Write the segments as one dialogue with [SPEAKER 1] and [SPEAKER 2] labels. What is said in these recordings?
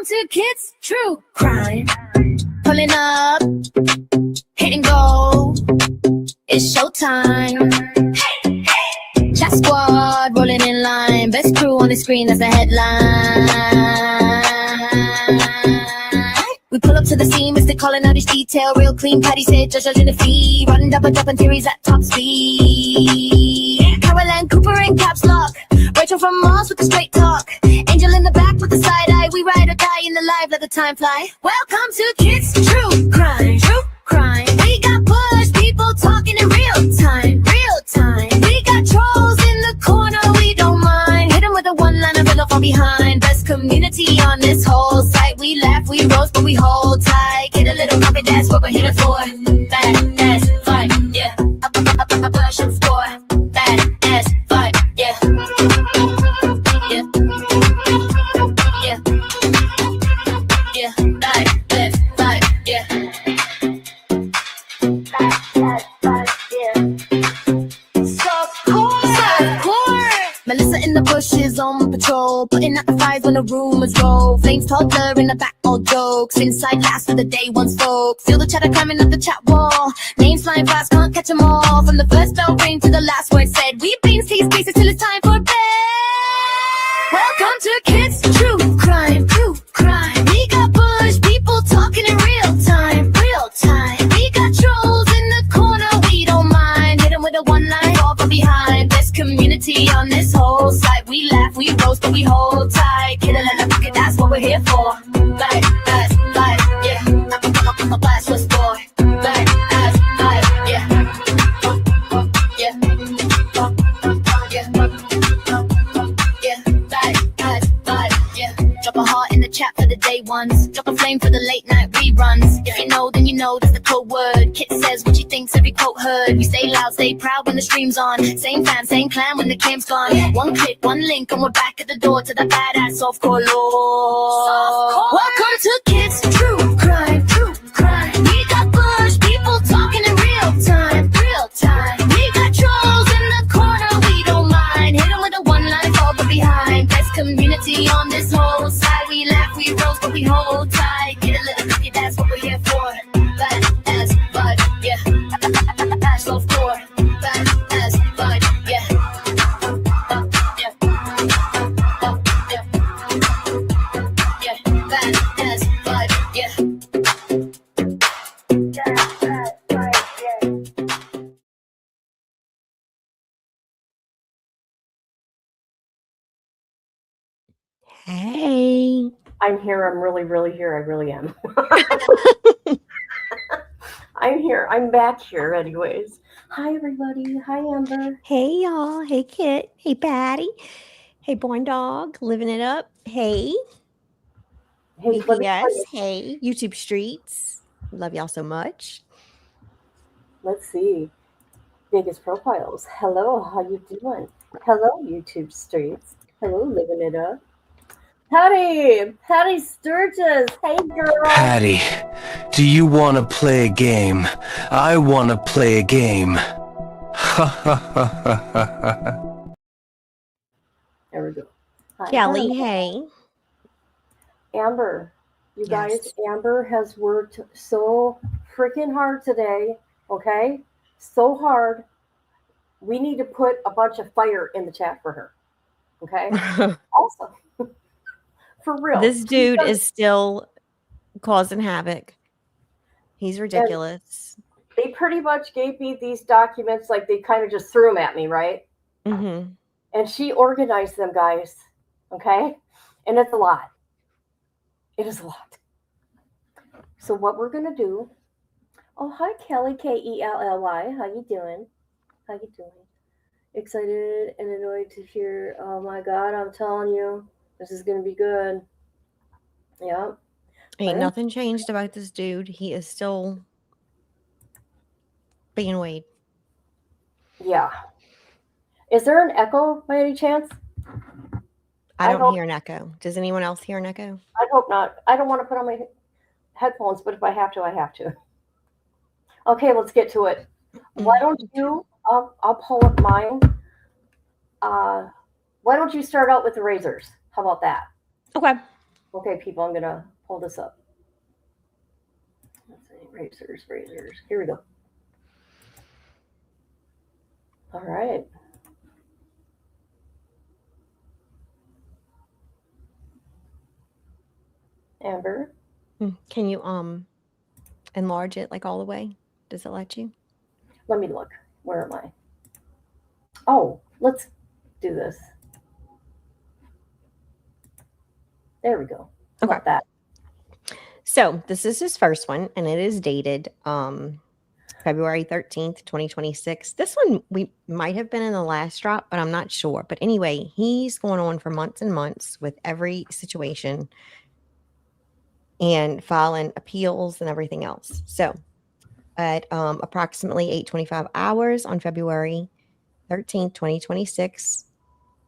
[SPEAKER 1] to Kids True Crime. Pulling up, hit and go. It's showtime. Hey, hey. Chat squad rolling in line. Best crew on the screen, that's the headline. We pull up to the scene, Mr. calling out each detail. Real clean, Patty said, judging the fee. Running double dropping theories at top speed. Caroline Cooper in caps lock. Rachel from Mars with the straight talk. Angel in the back with the side eye. We ride or die in the live, let the time fly. Welcome to Kids True Crime. True Crime. We got push people talking in real time. Real time. We got trolls in the corner, we don't mind. Hit them with a one-liner, fill from behind. Best community on this whole site. We laugh, we roast, but we hold tight. Get a little copy, that's what we're here for. Bad ass fight, yeah. Up, push and score. Bad ass fight, yeah. Yeah. Yeah. Yeah. Right, left, right, yeah. Right, yeah. Melissa in the bushes on patrol, putting out the fires when the rumors roll. Flames toddler in the back, all jokes. Inside last for the day one spoke. Feel the chatter climbing up the chat wall. Names flying fast, can't catch them all. From the first bell ring to the last word said. We beans, tease, pieces till it's time for bed. Welcome to Kids True Crime. True Crime. We got bush people talking in real time. Real time. We got trolls in the corner, we don't mind. Hit them with a one-line, fall from behind. Best community on this whole site. We laugh, we roast, but we hold tight. Get a little pocket, that's what we're here for. Back, ass, life, yeah. I'm a blast for sport. Back, ass, life, yeah. Yeah. Yeah. Back, ass, life, yeah. Drop a heart in the chat for the day ones. Drop a flame for the late night reruns. If you know, then you know that's the code word. Kit says what she thinks, every quote heard. We stay loud, stay proud when the stream's on. Same fam, same clan when the cam's gone. One click, one link, and we're back at the door to the badass softcore lore. Welcome to Kids True Crime. True Crime. We got bush people talking in real time. Real time. We got trolls in the corner, we don't mind. Hit them with a one-line, fall from behind. Best community on this whole side. We laugh, we roast, but we hold tight. Get a little cookie, that's what we're here for. Bad ass, but yeah. Ass low floor. Bad ass, but yeah. Yeah. Yeah. Bad ass, but yeah.
[SPEAKER 2] Hey.
[SPEAKER 3] I'm here. I'm really here. I really am. I'm here. I'm back here anyways. Hi, everybody. Hi, Amber.
[SPEAKER 2] Hey, y'all. Hey, Kit. Hey, Patty. Hey, Born Dog. Living it up. Hey.
[SPEAKER 3] Hey,
[SPEAKER 2] BPS. Hey, YouTube Streets. Love y'all so much.
[SPEAKER 3] Let's see. Biggest profiles. Hello. How you doing? Hello, YouTube Streets. Hello, living it up. Patty Sturgis. Hey, girl.
[SPEAKER 4] Patty, do you want to play a game? I want to play a game. Ha ha ha ha ha.
[SPEAKER 3] There we go. Hi,
[SPEAKER 2] Kelly,
[SPEAKER 3] hi.
[SPEAKER 2] hey.
[SPEAKER 3] Amber. You
[SPEAKER 2] Yes.
[SPEAKER 3] guys, Amber has worked so freaking hard today. Okay? So hard. We need to put a bunch of fire in the chat for her. Okay? Awesome. For real.
[SPEAKER 2] This dude is still causing havoc. He's ridiculous.
[SPEAKER 3] They pretty much gave me these documents, like they kind of just threw them at me, right?
[SPEAKER 2] Mm-hmm.
[SPEAKER 3] And she organized them, guys. Okay? And it's a lot. It is a lot. So what we're going to do... Oh, hi, Kelly, Kelly. How you doing? How you doing? Excited and annoyed to hear. Oh, my God, I'm telling you. This is going to be good. Yeah.
[SPEAKER 2] Ain't nothing changed about this dude. He is still being weighed.
[SPEAKER 3] Yeah. Is there an echo by any chance?
[SPEAKER 2] I don't hear an echo. Does anyone else hear an echo?
[SPEAKER 3] I hope not. I don't want to put on my headphones, but if I have to, I have to. Okay, let's get to it. Why don't you, I'll pull up mine. Why don't you start out with the razors? How about that?
[SPEAKER 2] Okay.
[SPEAKER 3] Okay, people, I'm gonna pull this up. Let's see, razors. Here we go. All right. Amber,
[SPEAKER 2] Can you enlarge it like all the way? Does it let you?
[SPEAKER 3] let me look. Where am I? Oh, let's do this. There we go. How
[SPEAKER 2] Okay.
[SPEAKER 3] about that?
[SPEAKER 2] So this is his first one, and it is dated February 13th, 2026. This one we might have been in the last drop, but I'm not sure. But anyway, he's going on for months and months with every situation and filing appeals and everything else. So at approximately 8:25 hours on February 13th, 2026,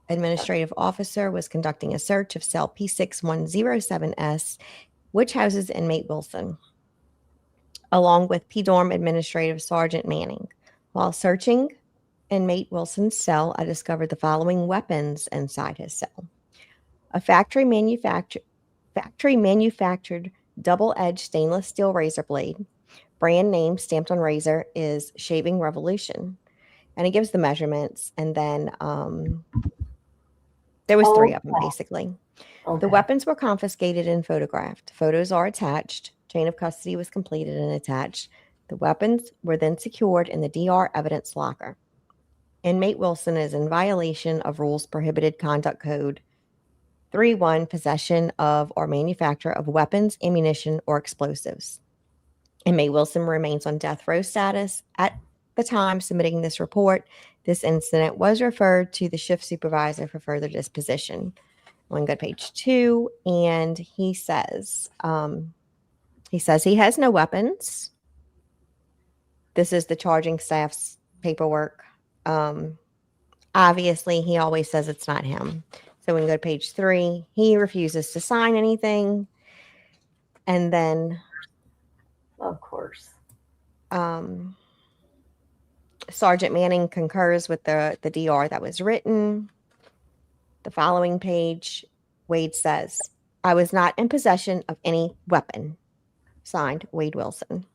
[SPEAKER 2] administrative officer was conducting a search of cell P6107S, which houses inmate Wilson, along with PDORM Administrative Sergeant Manning. While searching inmate Wilson's cell, I discovered the following weapons inside his cell: a factory manufactured double-edged stainless steel razor blade. Brand name stamped on razor is Shaving Revolution, and it gives the measurements. And then there was 3 of them basically.
[SPEAKER 3] Okay.
[SPEAKER 2] The weapons were confiscated and photographed. Photos are attached. Chain of custody was completed and attached. The weapons were then secured in the DR evidence locker. Inmate Wilson is in violation of Rules Prohibited Conduct Code 3.1, possession of or manufacture of weapons, ammunition, or explosives. Inmate Wilson remains on death row status. At the time submitting this report, this incident was referred to the shift supervisor for further disposition. On good page 2, and he says he has no weapons. This is the charging staff's paperwork. Obviously, he always says it's not him. So when we go to page 3, he refuses to sign anything. And then,
[SPEAKER 3] of course,
[SPEAKER 2] Sergeant Manning concurs with the DR that was written. The following page, Wade says, I was not in possession of any weapon. Signed, Wade Wilson.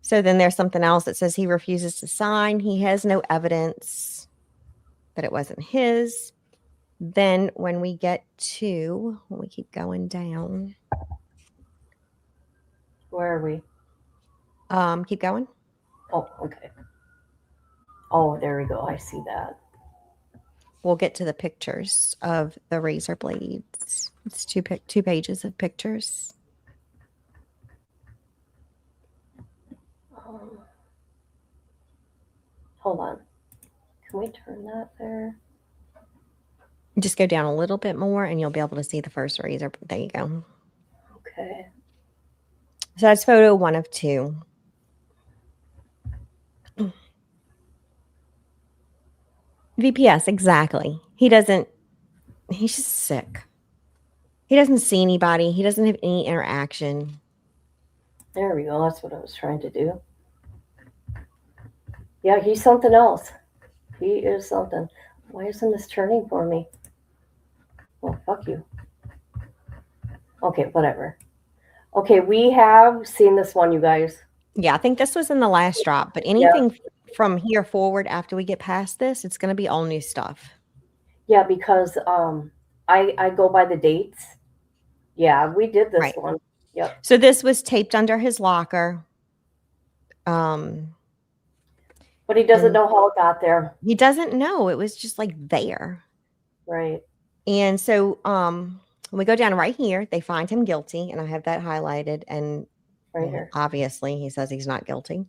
[SPEAKER 2] So then there's something else that says he refuses to sign. He has no evidence that it wasn't his. Then when we keep going down.
[SPEAKER 3] Where are we?
[SPEAKER 2] Keep going.
[SPEAKER 3] Oh, okay. Oh, there we go. I see that.
[SPEAKER 2] We'll get to the pictures of the razor blades. It's two pages of pictures.
[SPEAKER 3] Hold on. Can we turn that there?
[SPEAKER 2] Just go down a little bit more and you'll be able to see the first razor. There you go.
[SPEAKER 3] Okay.
[SPEAKER 2] So that's photo 1 of 2. VPS, exactly. He's just sick. He doesn't see anybody. He doesn't have any interaction.
[SPEAKER 3] There we go. That's what I was trying to do. Yeah, he's something else. He is something. Why isn't this turning for me? Well, fuck you. Okay, whatever. Okay, we have seen this one, you guys.
[SPEAKER 2] Yeah, I think this was in the last drop, but anything from here forward after we get past this, it's going to be all new stuff.
[SPEAKER 3] Yeah, because I go by the dates. Yeah, we did this one. Yep.
[SPEAKER 2] So this was taped under his locker.
[SPEAKER 3] But he doesn't know how it got there.
[SPEAKER 2] He doesn't know. It was just like there.
[SPEAKER 3] Right.
[SPEAKER 2] And so when we go down right here, they find him guilty, and I have that highlighted, and
[SPEAKER 3] right here.
[SPEAKER 2] Obviously he says he's not guilty.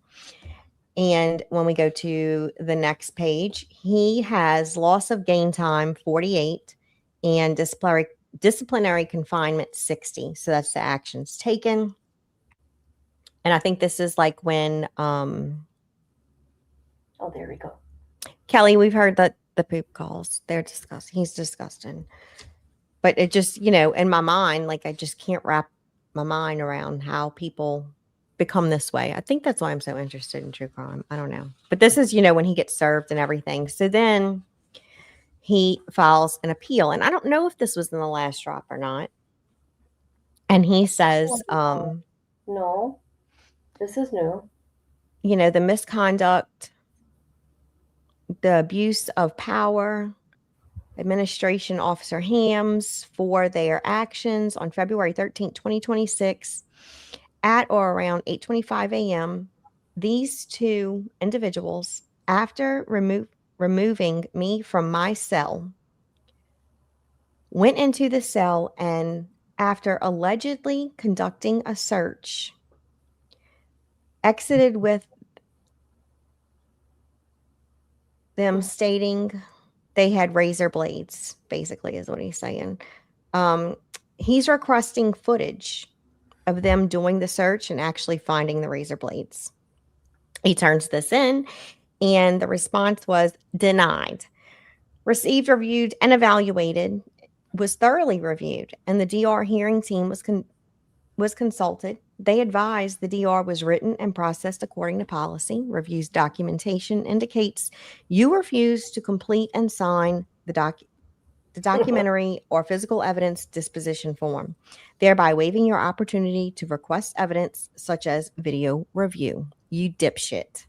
[SPEAKER 2] And when we go to the next page, he has loss of gain time 48 and disciplinary confinement 60. So that's the actions taken. And I think this is like when
[SPEAKER 3] oh, there we go.
[SPEAKER 2] Kelly, we've heard that the poop calls. They're disgusting. He's disgusting. But it just, in my mind, like I just can't wrap my mind around how people become this way. I think that's why I'm so interested in true crime. I don't know. But this is, when he gets served and everything. So then he files an appeal. And I don't know if this was in the last drop or not. And he says,
[SPEAKER 3] No, this is new.
[SPEAKER 2] you know, the misconduct, the abuse of power, Administration Officer Hams for their actions on February 13th, 2026, at or around 8:25 a.m. These two individuals, after removing me from my cell, went into the cell and, after allegedly conducting a search, exited with them stating they had razor blades, basically, is what he's saying. He's requesting footage of them doing the search and actually finding the razor blades. He turns this in, and the response was denied. Received, reviewed, and evaluated, was thoroughly reviewed, and the DR hearing team was consulted. They advised the DR was written and processed according to policy. Reviews documentation indicates you refused to complete and sign the documentary or physical evidence disposition form, thereby waiving your opportunity to request evidence such as video review. You dipshit.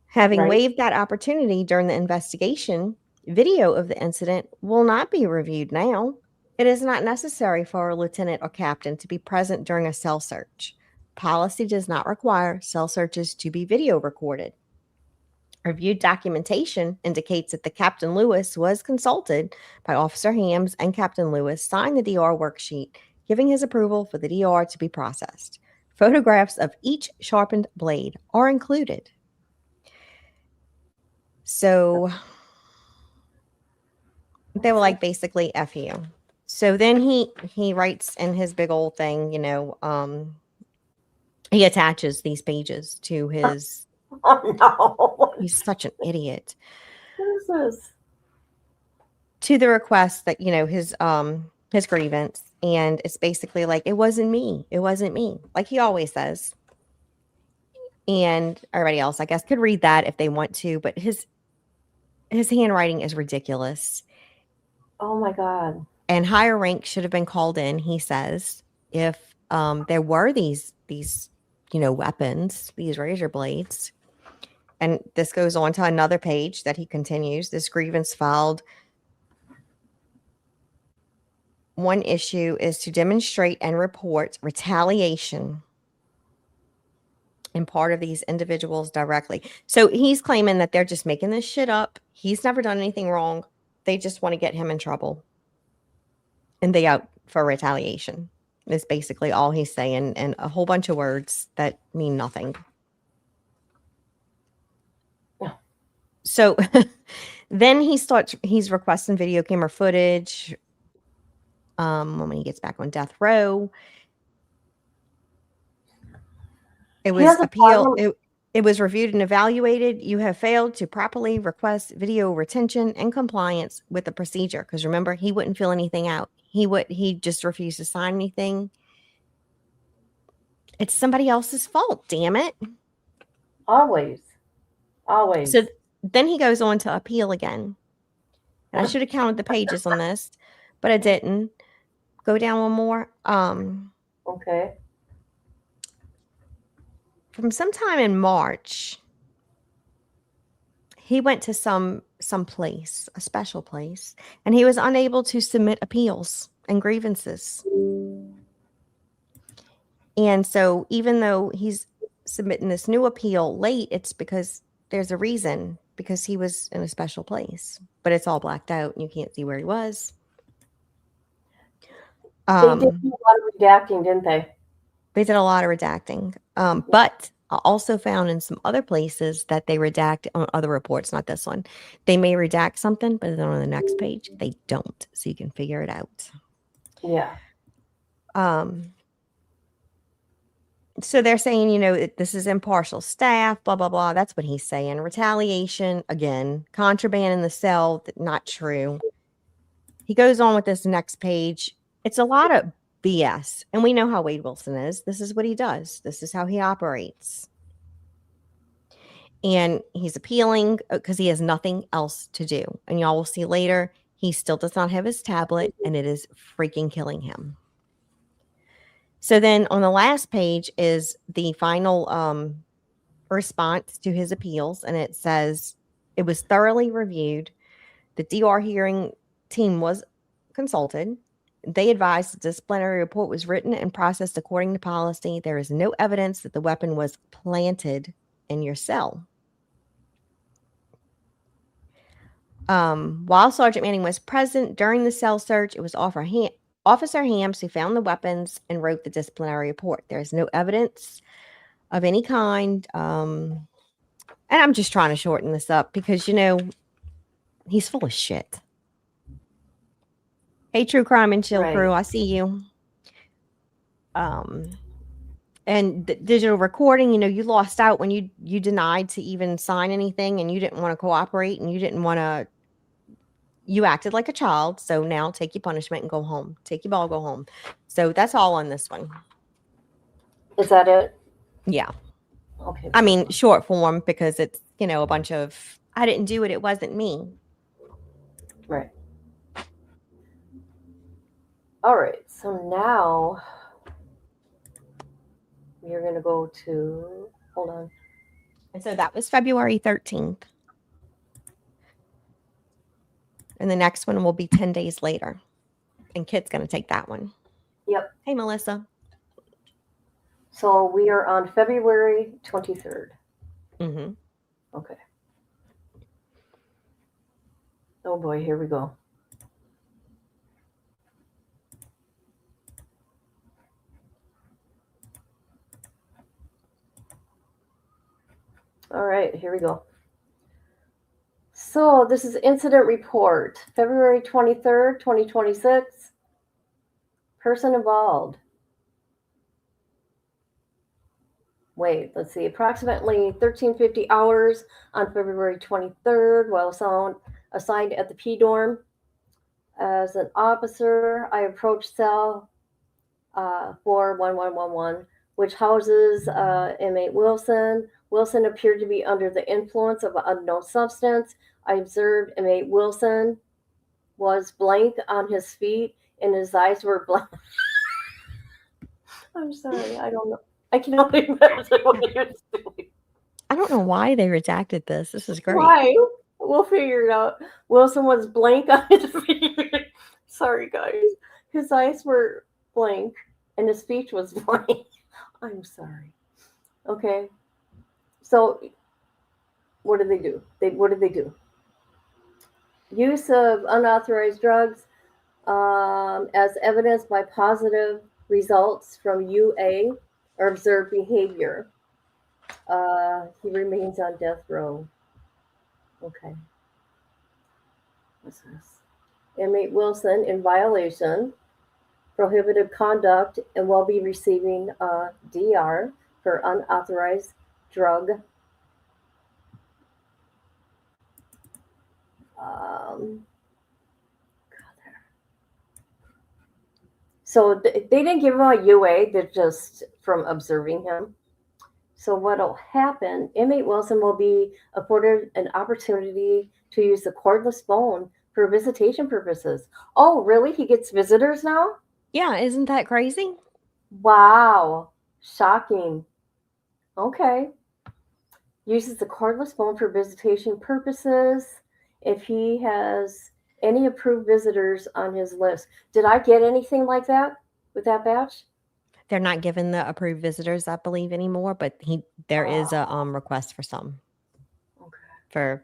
[SPEAKER 2] Having waived that opportunity during the investigation, video of the incident will not be reviewed now. It is not necessary for a lieutenant or captain to be present during a cell search. Policy does not require cell searches to be video recorded. Reviewed documentation indicates that the Captain Lewis was consulted by Officer Hams, and Captain Lewis signed the DR worksheet, giving his approval for the DR to be processed. Photographs of each sharpened blade are included. So they were like, basically, F you. So then he writes in his big old thing, you know, he attaches these pages to his.
[SPEAKER 3] Oh no.
[SPEAKER 2] He's such an idiot.
[SPEAKER 3] What is this?
[SPEAKER 2] To the request that, you know, his grievance, and it's basically like, it wasn't me, like he always says. And everybody else, I guess, could read that if they want to, but his handwriting is ridiculous.
[SPEAKER 3] Oh my God.
[SPEAKER 2] And higher rank should have been called in, he says, if there were these you know, weapons, these razor blades. And this goes on to another page that he continues. This grievance filed. One issue is to demonstrate and report retaliation in part of these individuals directly. So he's claiming that they're just making this shit up. He's never done anything wrong. They just want to get him in trouble. And they out for retaliation is basically all he's saying, and a whole bunch of words that mean nothing. So then he's requesting video camera footage when he gets back on death row. It was it was reviewed and evaluated. You have failed to properly request video retention in compliance with the procedure. Because remember, he wouldn't fill anything out. He just refused to sign anything. It's somebody else's fault, damn it.
[SPEAKER 3] Always.
[SPEAKER 2] So then he goes on to appeal again. And I should have counted the pages on this, but I didn't. Go down one more.
[SPEAKER 3] Okay.
[SPEAKER 2] From sometime in March, he went to some place, a special place, and he was unable to submit appeals and grievances. And so even though he's submitting this new appeal late, it's because there's a reason, because he was in a special place, but it's all blacked out and you can't see where he was.
[SPEAKER 3] They did a lot of redacting, didn't they?
[SPEAKER 2] They did a lot of redacting. But I also found in some other places that they redact on other reports, not this one. They may redact something, but then on the next page, they don't. So you can figure it out.
[SPEAKER 3] Yeah.
[SPEAKER 2] So they're saying, you know, this is impartial staff, blah, blah, blah. That's what he's saying. Retaliation, again, contraband in the cell, not true. He goes on with this next page. It's a lot of BS. And we know how Wade Wilson is. This is what he does. This is how he operates. And he's appealing because he has nothing else to do. And y'all will see later, he still does not have his tablet, and it is freaking killing him. So then on the last page is the final response to his appeals, and it says it was thoroughly reviewed. The DR hearing team was consulted. They advised the disciplinary report was written and processed according to policy. There is no evidence that the weapon was planted in your cell. While Sergeant Manning was present during the cell search, it was Officer Hams who found the weapons and wrote the disciplinary report. There is no evidence of any kind. And I'm just trying to shorten this up because, he's full of shit. Hey, True Crime and Chill Crew, I see you. And the digital recording, you lost out when you denied to even sign anything, and you didn't want to cooperate, and you acted like a child. So now take your punishment and go home. Take your ball, go home. So that's all on this one.
[SPEAKER 3] Is that it?
[SPEAKER 2] Yeah.
[SPEAKER 3] Okay.
[SPEAKER 2] I mean, short form, because it's, a bunch of, I didn't do it. It wasn't me.
[SPEAKER 3] Right. All right. So now we are going to go to, hold on.
[SPEAKER 2] And so that was February 13th. And the next one will be 10 days later. And Kit's going to take that one.
[SPEAKER 3] Yep.
[SPEAKER 2] Hey, Melissa.
[SPEAKER 3] So we are on February 23rd.
[SPEAKER 2] Mm-hmm.
[SPEAKER 3] Okay. Oh boy, here we go. All right, here we go. So this is incident report, February 23rd, 2026. Person involved. Wait, let's see. Approximately 1350 hours on February 23rd, while assigned at the P dorm. As an officer, I approached cell 41111, which houses inmate Wilson. Wilson appeared to be under the influence of an unknown substance. I observed inmate Wilson was blank on his feet and his eyes were blank. I'm sorry, I don't know. I can only imagine what he was doing.
[SPEAKER 2] I don't know why they redacted this. This is great.
[SPEAKER 3] Why? We'll figure it out. Wilson was blank on his feet. Sorry, guys. His eyes were blank and his speech was blank. I'm sorry. Okay. So, what did they do? What did they do? Use of unauthorized drugs as evidenced by positive results from UA or observed behavior. He remains on death row. Okay. What's this? Inmate Wilson, in violation, prohibited conduct, and will be receiving a DR for unauthorized drug. So they didn't give him a UA, they're just from observing him. So what'll happen, inmate Wilson will be afforded an opportunity to use the cordless phone for visitation purposes. Oh, really? He gets visitors now?
[SPEAKER 2] Yeah, isn't that crazy?
[SPEAKER 3] Wow. Shocking. Okay. Uses the cordless phone for visitation purposes if he has any approved visitors on his list. Did I get anything like that with that batch?
[SPEAKER 2] They're not given the approved visitors, I believe, anymore, but there is a request for some. Okay.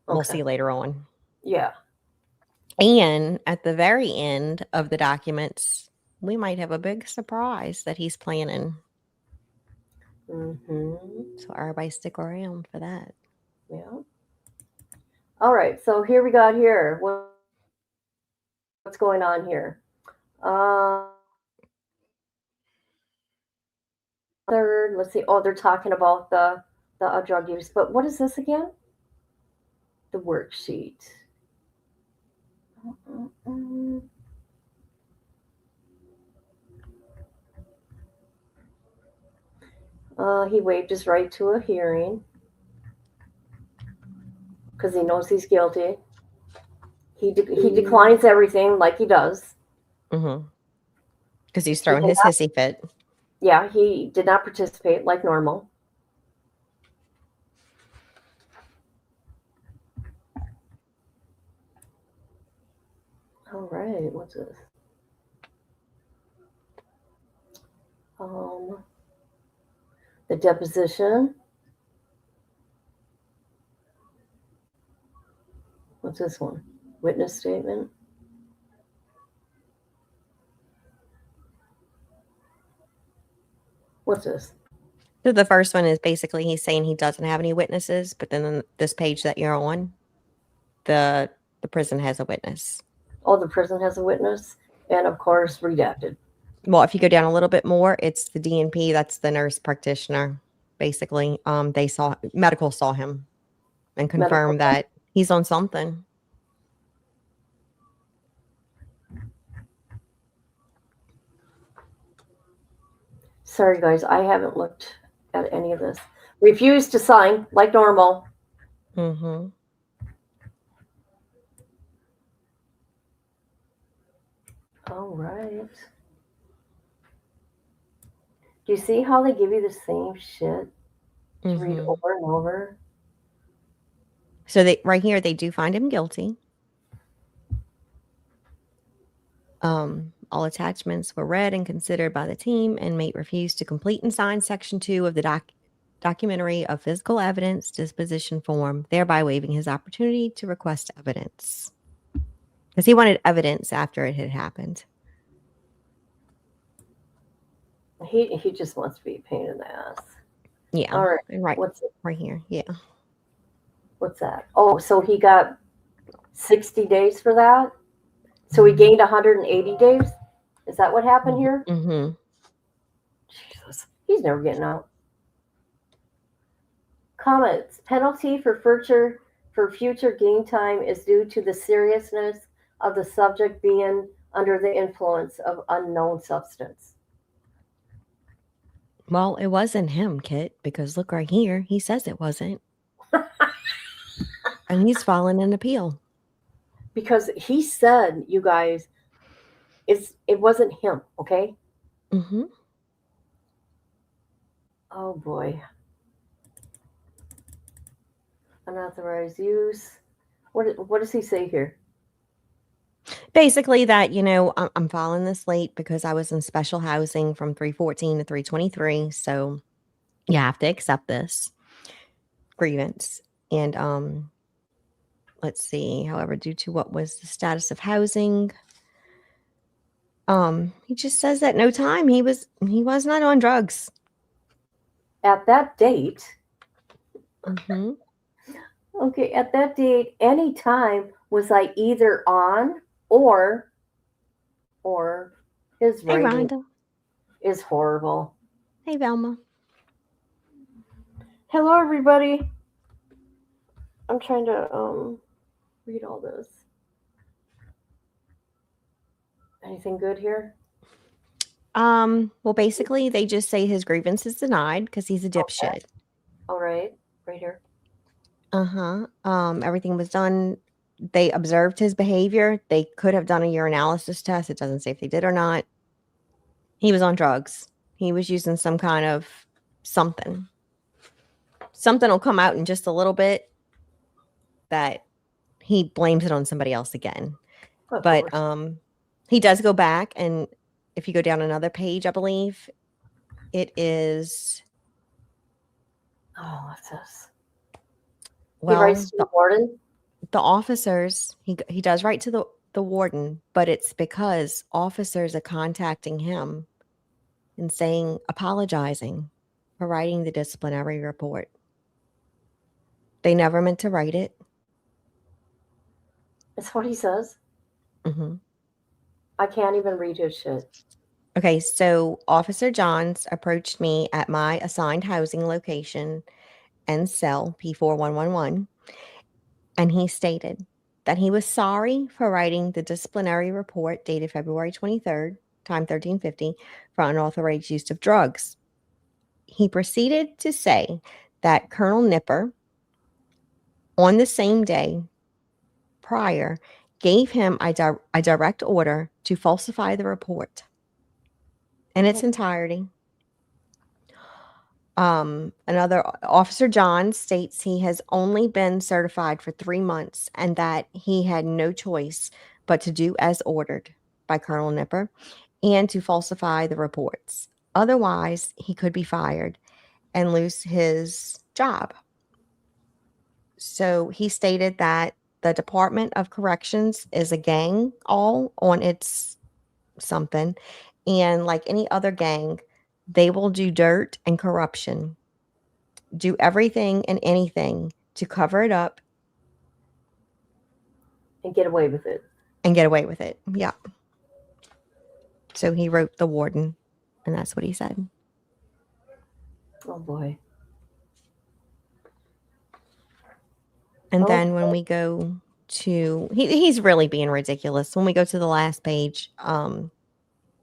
[SPEAKER 2] We'll see later on.
[SPEAKER 3] Yeah.
[SPEAKER 2] And at the very end of the documents, we might have a big surprise that he's planning.
[SPEAKER 3] Mm-hmm.
[SPEAKER 2] So everybody stick around for that.
[SPEAKER 3] Yeah. All right. So here we got here. What's going on here? Third, let's see. Oh, they're talking about the drug use. But what is this again? The worksheet. He waived his right to a hearing. because he knows he's guilty. He declines everything like he does.
[SPEAKER 2] Mm-hmm. Because he's throwing his hissy fit.
[SPEAKER 3] Yeah, he did not participate like normal. All right, what's this? The deposition. What's this one? Witness statement. What's this?
[SPEAKER 2] So the first one is basically he's saying he doesn't have any witnesses, but then on this page that you're on, the prison has a witness.
[SPEAKER 3] Oh, the prison has a witness, and of course, redacted.
[SPEAKER 2] Well, if you go down a little bit more, it's the DNP. That's the nurse practitioner. Basically, medical saw him and confirmed that he's on something.
[SPEAKER 3] Sorry, guys, I haven't looked at any of this. Refused to sign like normal.
[SPEAKER 2] Mm-hmm.
[SPEAKER 3] All right. Do you see how they give you the same shit to read over and over?
[SPEAKER 2] So they right here they do find him guilty. All attachments were read and considered by the team. Inmate refused to complete and sign Section 2 of the documentary of physical evidence disposition form, thereby waiving his opportunity to request evidence. Because he wanted evidence after it had happened.
[SPEAKER 3] He just wants to be a pain in the ass.
[SPEAKER 2] Yeah.
[SPEAKER 3] All right.
[SPEAKER 2] And right.
[SPEAKER 3] What's it?
[SPEAKER 2] Right here. Yeah.
[SPEAKER 3] What's that? Oh, so he got 60 days for that? So he gained 180 days? Is that what happened here?
[SPEAKER 2] Mm-hmm.
[SPEAKER 3] Jesus. He's never getting out. Comments. Penalty for future game time is due to the seriousness of the subject being under the influence of unknown substance.
[SPEAKER 2] Well, it wasn't him, Kit, because look right here. He says it wasn't. And he's filing an appeal.
[SPEAKER 3] Because he said, you guys, it wasn't him, okay?
[SPEAKER 2] Mm-hmm.
[SPEAKER 3] Oh, boy. Unauthorized use. What does he say here?
[SPEAKER 2] Basically that, I'm filing this late because I was in special housing from 314 to 323. So you have to accept this grievance. And let's see, however, due to what was the status of housing, he just says that no time he was not on drugs.
[SPEAKER 3] At that date,
[SPEAKER 2] Mm-hmm.
[SPEAKER 3] okay, at that date, any time was I either on or his
[SPEAKER 2] Hey,
[SPEAKER 3] writing
[SPEAKER 2] Rhonda.
[SPEAKER 3] is horrible.
[SPEAKER 2] Hey, Velma.
[SPEAKER 3] Hello, everybody. I'm trying to read all this. Anything good here?
[SPEAKER 2] Well, basically, they just say his grievance is denied because he's a dipshit.
[SPEAKER 3] Okay. All right here.
[SPEAKER 2] Uh-huh. Everything was done. They observed his behavior. They could have done a urinalysis test. It doesn't say if they did or not. He was on drugs. He was using some kind of something. Something will come out in just a little bit that he blames it on somebody else again. But he does go back, and if you go down another page, I believe it is.
[SPEAKER 3] Oh, what's this?
[SPEAKER 2] Well,
[SPEAKER 3] he writes to the warden.
[SPEAKER 2] The officers, he does write to the warden, but it's because officers are contacting him and apologizing for writing the disciplinary report. They never meant to write it.
[SPEAKER 3] That's what he says.
[SPEAKER 2] Mm-hmm.
[SPEAKER 3] I can't even read his shit.
[SPEAKER 2] Okay, so Officer Johns approached me at my assigned housing location and cell P4111, and he stated that he was sorry for writing the disciplinary report dated February 23rd, time 1350, for unauthorized use of drugs. He proceeded to say that Colonel Nipper on the same day prior, gave him a direct order to falsify the report in its entirety. Another Officer John states he has only been certified for 3 months and that he had no choice but to do as ordered by Colonel Nipper and to falsify the reports. Otherwise, he could be fired and lose his job. So he stated that the Department of Corrections is a gang all on its something, and like any other gang, they will do dirt and corruption, do everything and anything to cover it up
[SPEAKER 3] And get away with it.
[SPEAKER 2] and get away with it. Yeah. So he wrote the warden, and that's what he said.
[SPEAKER 3] Oh boy.
[SPEAKER 2] And
[SPEAKER 3] Oh.
[SPEAKER 2] then when we go to he's really being ridiculous. When we go to the last page,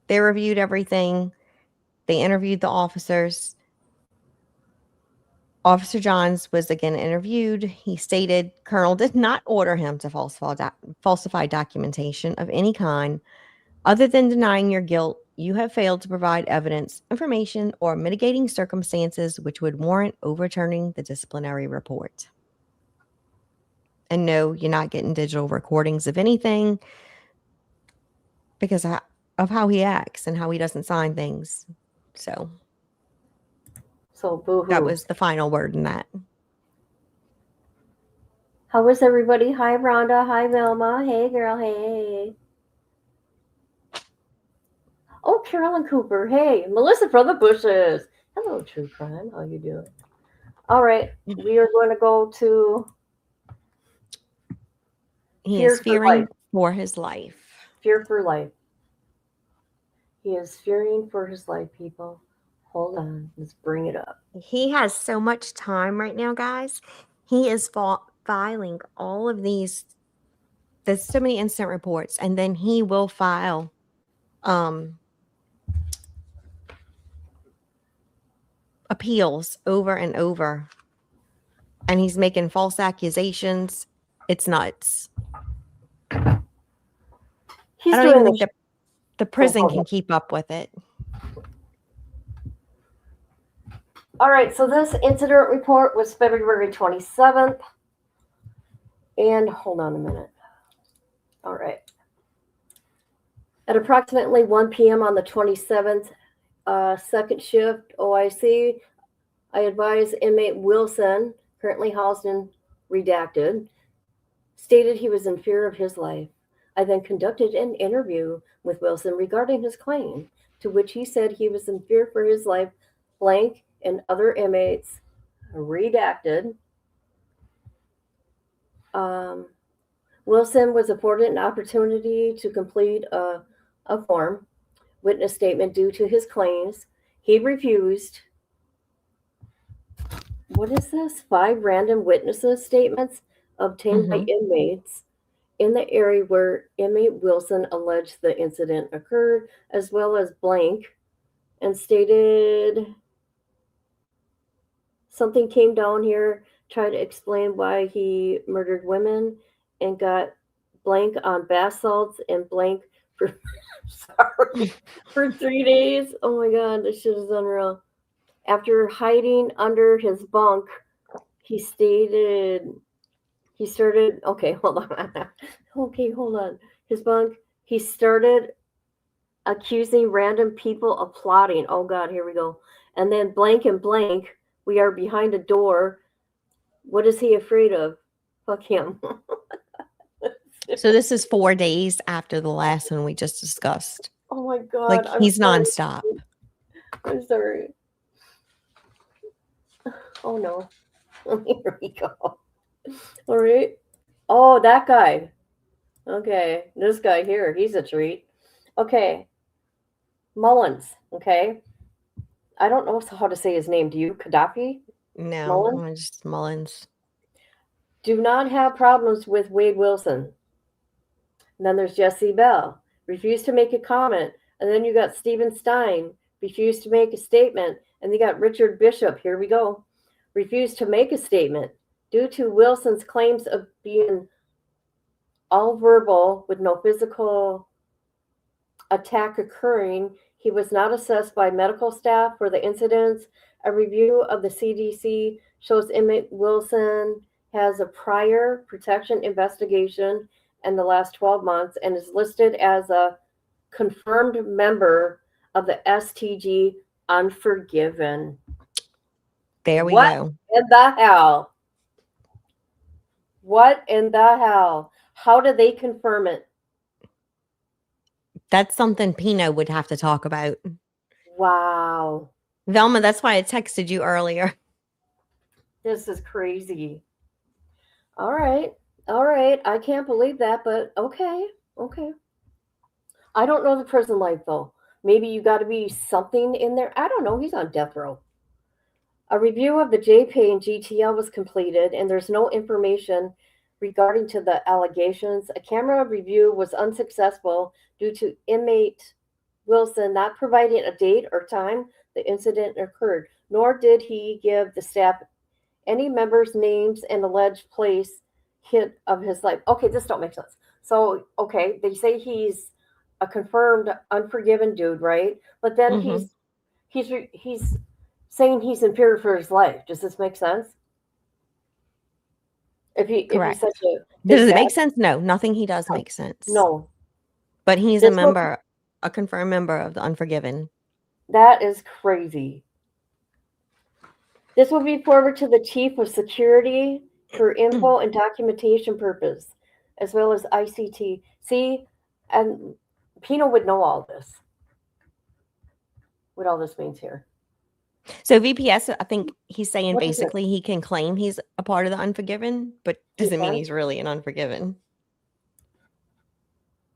[SPEAKER 2] they reviewed everything. They interviewed the officers. Officer Johns was again interviewed. He stated Colonel did not order him to falsify documentation of any kind. Other than denying your guilt, you have failed to provide evidence, information, or mitigating circumstances which would warrant overturning the disciplinary report. And no, you're not getting digital recordings of anything because of how he acts and how he doesn't sign things. So
[SPEAKER 3] boo-hoo.
[SPEAKER 2] that was the final word in that.
[SPEAKER 3] How is everybody? Hi, Rhonda. Hi, Velma. Hey, girl. Hey. Oh, Carolyn Cooper. Hey, Melissa from the bushes. Hello, True Crime. How you doing? All right. We are going to go to
[SPEAKER 2] He is fearing for his life.
[SPEAKER 3] Fear for life. He is fearing for his life, people. Hold on. Let's bring it up.
[SPEAKER 2] He has so much time right now, guys. He is filing all of these. There's so many incident reports, and then he will file appeals over and over. And he's making false accusations. It's nuts.
[SPEAKER 3] He's
[SPEAKER 2] I don't even think the prison can keep up with it.
[SPEAKER 3] All right, so this incident report was February 27th. And hold on a minute. All right. At approximately 1 p.m. on the 27th, second shift OIC, I advise inmate Wilson, currently housed in Redacted, stated he was in fear of his life. I then conducted an interview with Wilson regarding his claim, to which he said he was in fear for his life, blank, and other inmates, Redacted. Wilson was afforded an opportunity to complete a form witness statement due to his claims. He refused. What is this? 5 random witnesses statements obtained by inmates in the area where inmate Wilson alleged the incident occurred, as well as blank, and stated something came down here, tried to explain why he murdered women, and got blank on bath salts and blank for for 3 days. Oh my God, this shit is unreal. After hiding under his bunk, he started, okay, hold on. Hold on. His bunk, he started accusing random people of plotting. Oh God, here we go. And then blank and blank, we are behind a door. What is he afraid of? Fuck him.
[SPEAKER 2] So this is 4 days after the last one we just discussed.
[SPEAKER 3] Oh my God.
[SPEAKER 2] Like he's nonstop.
[SPEAKER 3] I'm sorry. Oh no. Here we go. All right. Oh, that guy. Okay. This guy here, he's a treat. Okay. Mullins. Okay. I don't know how to say his name. Do you? Gaddafi?
[SPEAKER 2] No,
[SPEAKER 3] Mullins?
[SPEAKER 2] just Mullins.
[SPEAKER 3] Do not have problems with Wade Wilson. And then there's Jesse Bell. Refused to make a comment. And then you got Stephen Stein. Refused to make a statement. And you got Richard Bishop. Here we go. Refused to make a statement. Due to Wilson's claims of being all verbal with no physical attack occurring, he was not assessed by medical staff for the incidents. A review of the CDC shows inmate Wilson has a prior protection investigation in the last 12 months and is listed as a confirmed member of the STG Unforgiven.
[SPEAKER 2] There we
[SPEAKER 3] What
[SPEAKER 2] go.
[SPEAKER 3] in the hell? What in the hell? How do they confirm it?
[SPEAKER 2] That's something Pino would have to talk about.
[SPEAKER 3] Wow.
[SPEAKER 2] Velma, that's why I texted you earlier.
[SPEAKER 3] This is crazy. All right. All right. I can't believe that, but okay. Okay. I don't know the prison life though. Maybe you got to be something in there. I don't know. He's on death row. A review of the JPay and GTL was completed, and there's no information regarding to the allegations. A camera review was unsuccessful due to inmate Wilson not providing a date or time the incident occurred, nor did he give the staff any members' names and alleged place hint of his life. Okay, this don't make sense. So, okay, they say he's a confirmed unforgiven dude, right? But then
[SPEAKER 2] Mhm.
[SPEAKER 3] he's saying he's in fear for his life. Does this make sense? If he's
[SPEAKER 2] Correct.
[SPEAKER 3] such a
[SPEAKER 2] Does it
[SPEAKER 3] bad-
[SPEAKER 2] make sense? No, nothing he does makes sense.
[SPEAKER 3] No,
[SPEAKER 2] But he's a
[SPEAKER 3] This will-
[SPEAKER 2] member, a confirmed member of the Unforgiven.
[SPEAKER 3] that is crazy. This will be forwarded to the chief of security for info and documentation purpose, as well as ICT. See, and Pino would know all this. What all this means here.
[SPEAKER 2] So VPS, I think he's saying
[SPEAKER 3] What is it?
[SPEAKER 2] basically he can claim he's a part of the Unforgiven, but doesn't mean
[SPEAKER 3] can?
[SPEAKER 2] he's really an Unforgiven.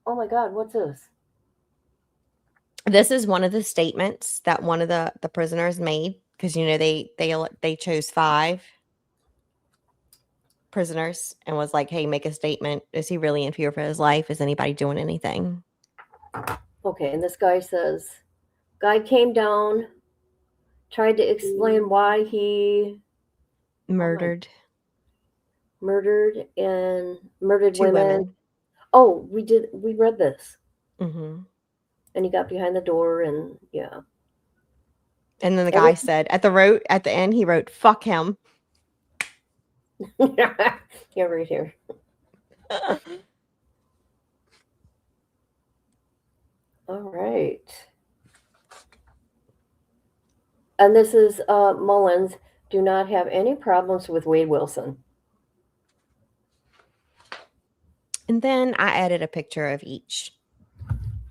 [SPEAKER 3] Oh my God, what's this?
[SPEAKER 2] This is one of the statements that one of the prisoners made because you know they chose 5 prisoners and was like, "Hey, make a statement. Is he really in fear for his life? Is anybody doing anything?"
[SPEAKER 3] Okay, and this guy says, guy came down, tried to explain why he
[SPEAKER 2] Murdered
[SPEAKER 3] murdered and murdered
[SPEAKER 2] 2
[SPEAKER 3] women.
[SPEAKER 2] women.
[SPEAKER 3] Oh, we read this.
[SPEAKER 2] Hmm.
[SPEAKER 3] And he got behind the door and yeah.
[SPEAKER 2] And then the guy said at the end he wrote "fuck him."
[SPEAKER 3] Yeah, right here. All right. And this is Mullins. Do not have any problems with Wade Wilson.
[SPEAKER 2] And then I added a picture of each.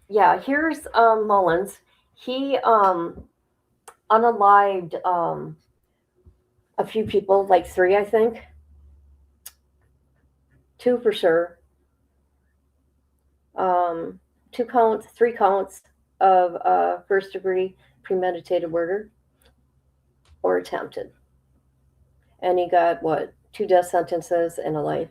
[SPEAKER 3] Yeah, here's Mullins. He unalived a few people, like 3, I think. 2 for sure. 3 counts of first degree premeditated murder or attempted. And he got what? 2 death sentences and a life.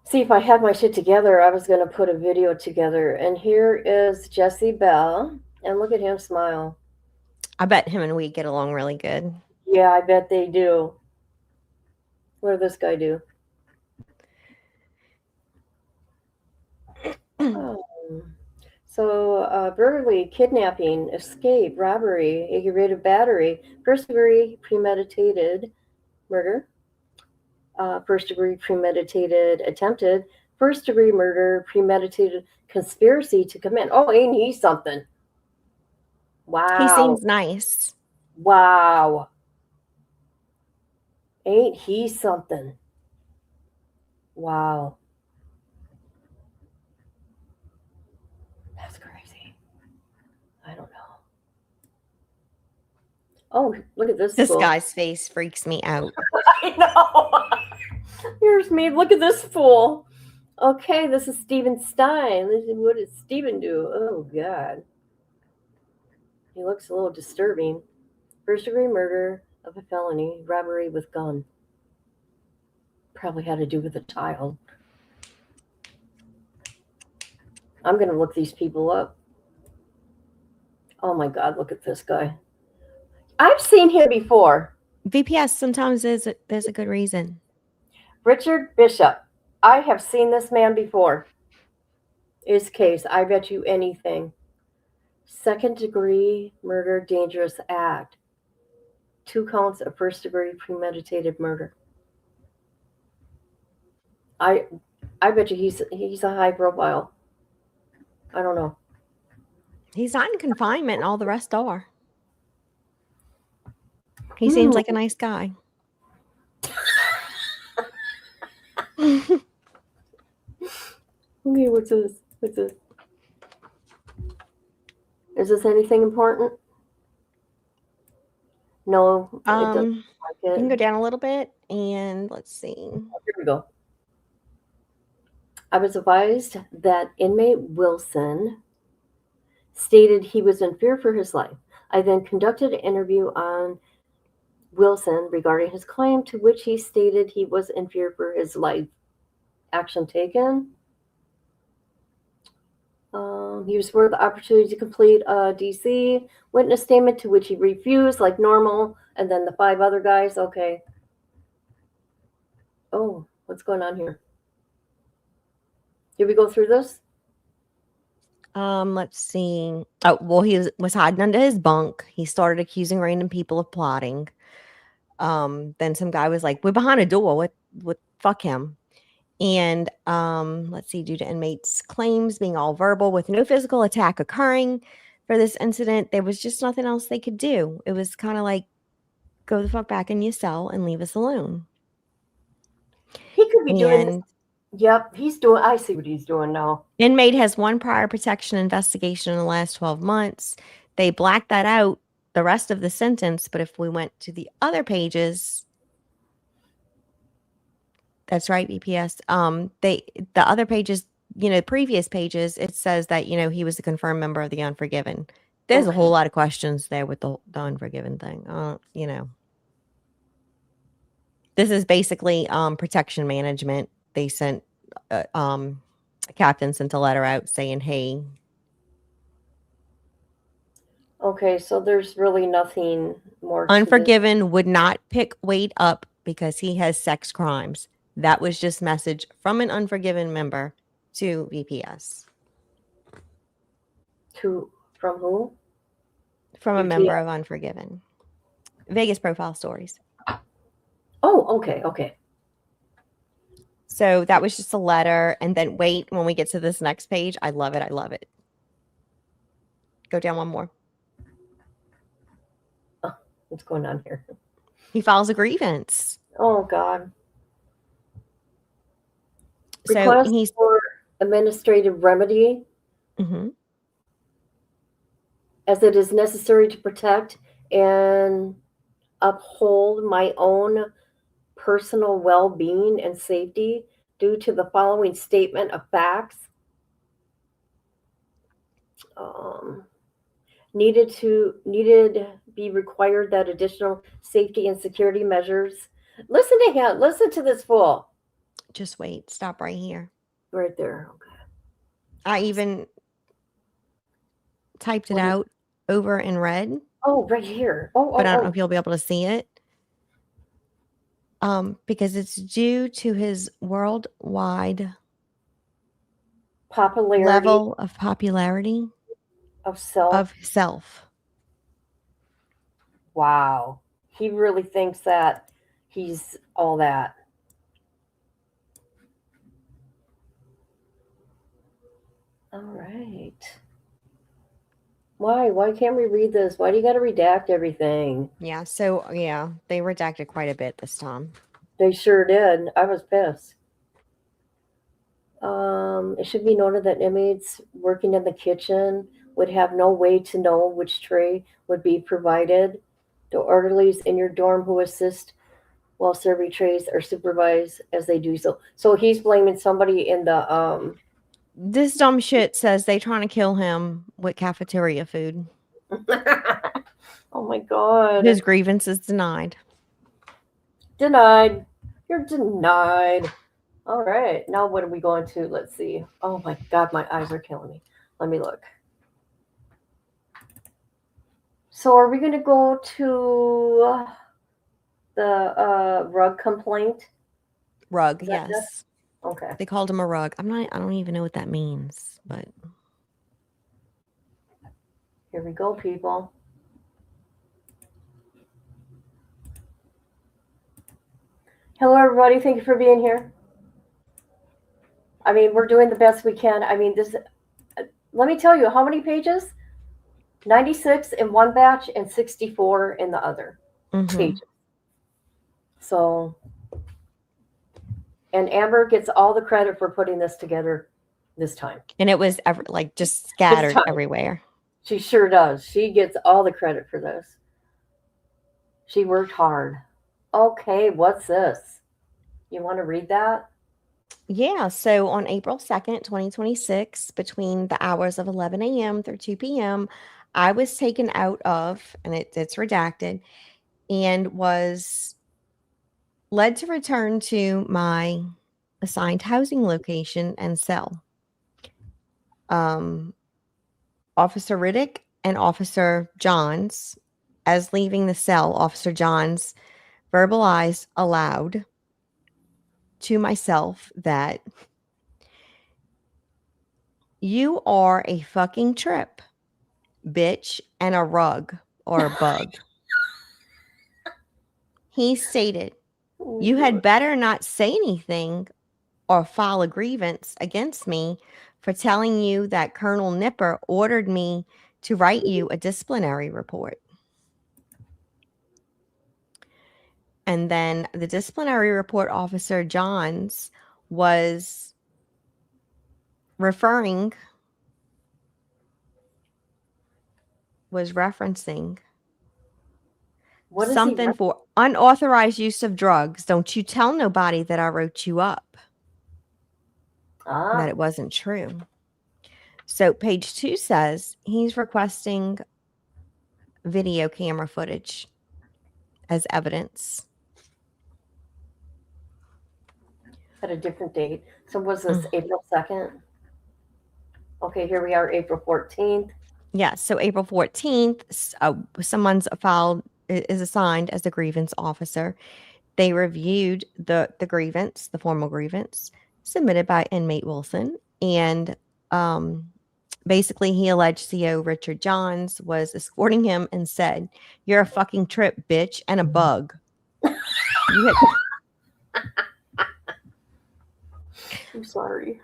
[SPEAKER 3] See, if I had my shit together, I was going to put a video together. And here is Jesse Bell. And look at him smile.
[SPEAKER 2] I bet him and we get along really good.
[SPEAKER 3] Yeah, I bet they do. What did this guy do? So, burglary, kidnapping, escape, robbery, aggravated battery, first degree premeditated murder, first degree premeditated attempted, first degree murder, premeditated conspiracy to commit. Oh, ain't he something? Wow.
[SPEAKER 2] He seems nice.
[SPEAKER 3] Wow. Ain't he something? Wow. That's crazy. I don't know. Oh, look at this.
[SPEAKER 2] This
[SPEAKER 3] fool.
[SPEAKER 2] guy's face freaks me out.
[SPEAKER 3] I know. Here's me. Look at this fool. Okay, this is Steven Stein. What did Steven do? Oh, God. He looks a little disturbing. First degree murder of a felony, robbery with gun. Probably had to do with a child. I'm going to look these people up. Oh my God, look at this guy. I've seen him before.
[SPEAKER 2] VPS, sometimes there's a good reason.
[SPEAKER 3] Richard Bishop. I have seen this man before. His case, I bet you anything. Second degree murder, dangerous act. 2 counts of first degree premeditated murder. I bet you he's a high profile. I don't know.
[SPEAKER 2] He's not in confinement, and all the rest are. He seems like a nice guy.
[SPEAKER 3] Okay, what's this? What's this? Is this anything important? No, it doesn't
[SPEAKER 2] You
[SPEAKER 3] like
[SPEAKER 2] can
[SPEAKER 3] it.
[SPEAKER 2] go down a little bit, and let's see.
[SPEAKER 3] Here we go. I was advised that inmate Wilson stated he was in fear for his life. I then conducted an interview on Wilson regarding his claim, to which he stated he was in fear for his life. Action taken. He was afforded the opportunity to complete a DC witness statement, to which he refused, like normal. And then the 5 other guys. Okay. Oh, what's going on here? Did we go through this?
[SPEAKER 2] Let's see. Oh, well, he was hiding under his bunk. He started accusing random people of plotting. Then some guy was like, "We're behind a door. What? Fuck him." And let's see. Due to inmates' claims being all verbal with no physical attack occurring for this incident, there was just nothing else they could do. It was kind of like, go the fuck back in your cell and leave us alone.
[SPEAKER 3] He could be doing this.
[SPEAKER 2] And
[SPEAKER 3] Yep, he's doing. I see what he's doing now.
[SPEAKER 2] inmate has 1 prior protection investigation in the last 12 months. They blacked that out the rest of the sentence, but if we went to the other pages, that's right, BPS. The other pages, previous pages, it says that he was a confirmed member of the Unforgiven. There's a whole lot of questions there with the Unforgiven thing. This is basically protection management. They sent captain sent a letter out saying, "Hey."
[SPEAKER 3] Okay, so there's really nothing more.
[SPEAKER 2] Unforgiven would not pick Wade up because he has sex crimes. That was just message from an Unforgiven member to VPS.
[SPEAKER 3] From who?
[SPEAKER 2] From a member of Unforgiven. Vegas Profile Stories.
[SPEAKER 3] Oh, okay.
[SPEAKER 2] So that was just a letter. And then wait, when we get to this next page, I love it. Go down one more.
[SPEAKER 3] Oh, what's going on here?
[SPEAKER 2] He files a grievance.
[SPEAKER 3] Oh, God.
[SPEAKER 2] So
[SPEAKER 3] Request
[SPEAKER 2] he's
[SPEAKER 3] for administrative remedy, as it is necessary to protect and uphold my own personal well-being and safety due to the following statement of facts. Needed be required that additional safety and security measures. Listen to him. Listen to this fool.
[SPEAKER 2] Just wait. Stop right here.
[SPEAKER 3] Right there. Okay.
[SPEAKER 2] I even typed it out over in red.
[SPEAKER 3] Oh, right here.
[SPEAKER 2] But I don't know if you'll be able to see it. Because it's due to his worldwide level of popularity
[SPEAKER 3] of
[SPEAKER 2] self.
[SPEAKER 3] Wow. He really thinks that he's all that. All right. Why can't we read this? Why do you got to redact everything?
[SPEAKER 2] Yeah, so they redacted quite a bit this time.
[SPEAKER 3] They sure did. I was pissed. It should be noted that inmates working in the kitchen would have no way to know which tray would be provided. The orderlies in your dorm who assist while serving trays are supervised as they do so. So he's blaming somebody in the
[SPEAKER 2] This dumb shit says they trying to kill him with cafeteria food.
[SPEAKER 3] Oh my God.
[SPEAKER 2] His grievance is denied.
[SPEAKER 3] Denied. You're denied. All right. Now what are we going to? Let's see. Oh my God, my eyes are killing me. Let me look. So are we going to go to the rug complaint?
[SPEAKER 2] Rug,
[SPEAKER 3] Is that
[SPEAKER 2] yes.
[SPEAKER 3] this? Okay.
[SPEAKER 2] They called him a rug. I don't even know what that means, but
[SPEAKER 3] Here we go, people. Hello, everybody. Thank you for being here. I mean, we're doing the best we can. I mean, this. Let me tell you, how many pages? 96 in one batch and 64 in the other pages. So, and Amber gets all the credit for putting this together this time.
[SPEAKER 2] and it was just scattered
[SPEAKER 3] time.
[SPEAKER 2] everywhere.
[SPEAKER 3] She sure does. She gets all the credit for this. She worked hard. Okay, what's this? You want to read that?
[SPEAKER 2] Yeah, so on April 2nd, 2026, between the hours of 11 a.m. through 2 p.m., I was taken out of, and it's redacted, and was led to return to my assigned housing location and cell. Officer Riddick and Officer Johns, as leaving the cell, Officer Johns verbalized aloud to myself that you are a fucking trip, bitch, and a rug or a bug. He stated, you had better not say anything or file a grievance against me for telling you that Colonel Nipper ordered me to write you a disciplinary report. And then the disciplinary report officer Johns was referencing something for unauthorized use of drugs. Don't you tell nobody that I wrote you up. That it wasn't true. So page 2 says he's requesting video camera footage as evidence.
[SPEAKER 3] At a different date. So was this April 2nd? Okay, here we are, April 14th.
[SPEAKER 2] Yeah, so April 14th, someone's is assigned as a grievance officer. They reviewed the grievance, the formal grievance submitted by inmate Wilson, and basically he alleged CO Richard Johns was escorting him and said, "You're a fucking trip, bitch, and a bug."
[SPEAKER 3] I'm sorry.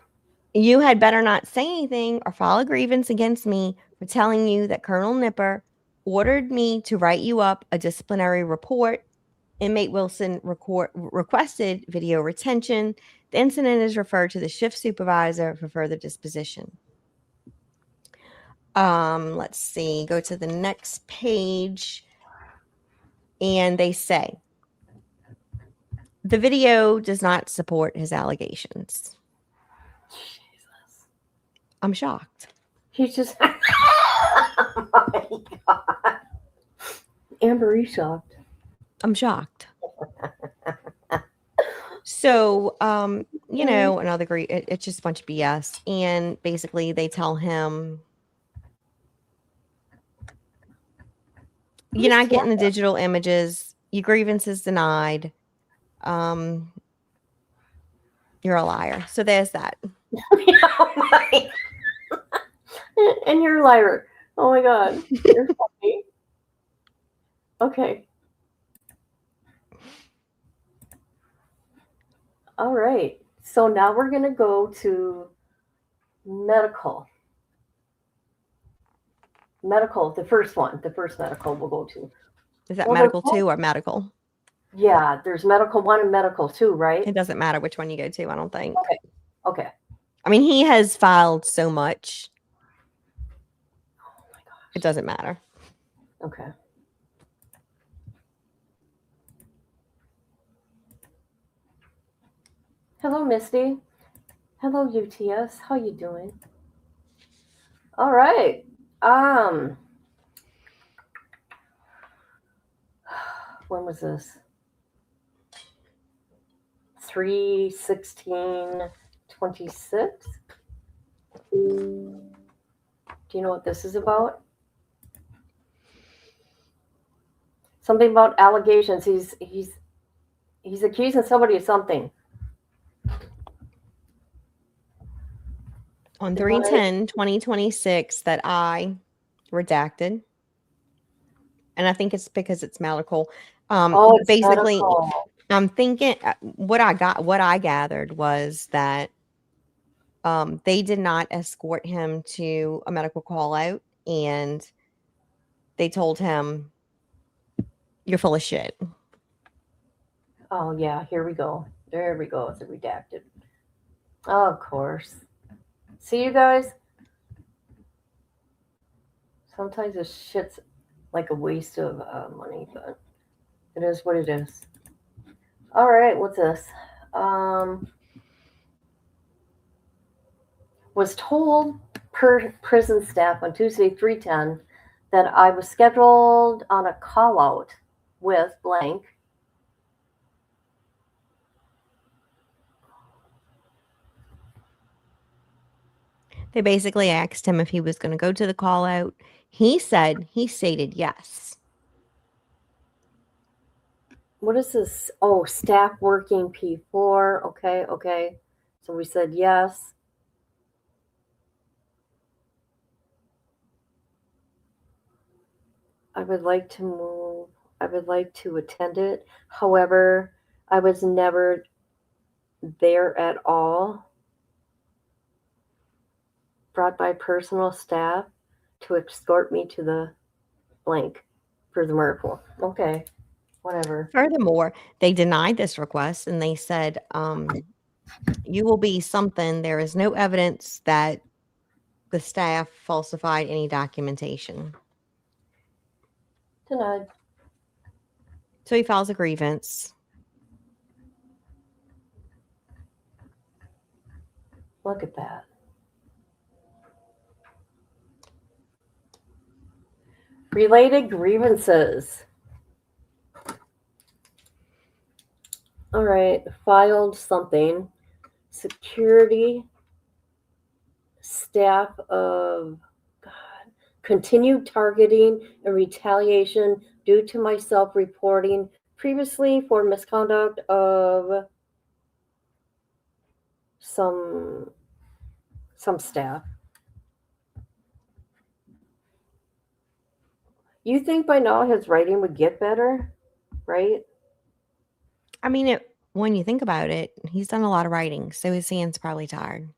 [SPEAKER 2] You had better not say anything or file a grievance against me for telling you that Colonel Nipper ordered me to write you up a disciplinary report. Inmate Wilson requested video retention. The incident is referred to the shift supervisor for further disposition. Let's see. Go to the next page. And they say, the video does not support his allegations.
[SPEAKER 3] Jesus.
[SPEAKER 2] I'm shocked.
[SPEAKER 3] He's just... Oh my God. Amber, you shocked?
[SPEAKER 2] I'm shocked. So, another great, it's just a bunch of BS. And basically they tell him, you're not getting the digital images. Your grievance is denied. You're a liar. So there's that.
[SPEAKER 3] Oh my. And you're a liar. Oh my God. You're funny. Okay. All right. So now we're going to go to medical. Medical, the first one. The first medical we'll go to.
[SPEAKER 2] Is that medical 2 or medical?
[SPEAKER 3] Yeah, there's medical 1 and medical 2, right?
[SPEAKER 2] It doesn't matter which one you go to, I don't think.
[SPEAKER 3] Okay.
[SPEAKER 2] I mean, he has filed so much.
[SPEAKER 3] Oh my gosh.
[SPEAKER 2] It doesn't matter.
[SPEAKER 3] Okay. Hello, Misty. Hello, UTS. How you doing? All right. When was this? 3/16/26. Do you know what this is about? Something about allegations. He's accusing somebody of something.
[SPEAKER 2] On
[SPEAKER 3] Is that right?
[SPEAKER 2] 3/10/2026 that I redacted. And I think it's because it's medical.
[SPEAKER 3] Oh, it's
[SPEAKER 2] Basically,
[SPEAKER 3] medical.
[SPEAKER 2] I'm thinking what I gathered was that they did not escort him to a medical call out, and they told him, "You're full of shit."
[SPEAKER 3] Oh yeah, here we go. There we go. It's a redacted. Oh, of course. See, you guys. Sometimes this shit's like a waste of money, but it is what it is. All right, what's this? Was told per prison staff on Tuesday 3/10 that I was scheduled on a call out with blank.
[SPEAKER 2] They basically asked him if he was going to go to the call out. He stated yes.
[SPEAKER 3] What is this? Oh, staff working P4. Okay, okay. So we said yes. I would like to move. I would like to attend it. However, I was never there at all. Brought by personal staff to escort me to the blank for the miracle. Okay, whatever.
[SPEAKER 2] Furthermore, they denied this request and they said, "You will be something. There is no evidence that the staff falsified any documentation."
[SPEAKER 3] Denied.
[SPEAKER 2] So he files a grievance.
[SPEAKER 3] Look at that. Related grievances. All right, filed something. Security staff of God continued targeting and retaliation due to my self-reporting previously for misconduct of some staff. You think by now his writing would get better, right?
[SPEAKER 2] I mean, when you think about it, he's done a lot of writing, so his hand's probably tired.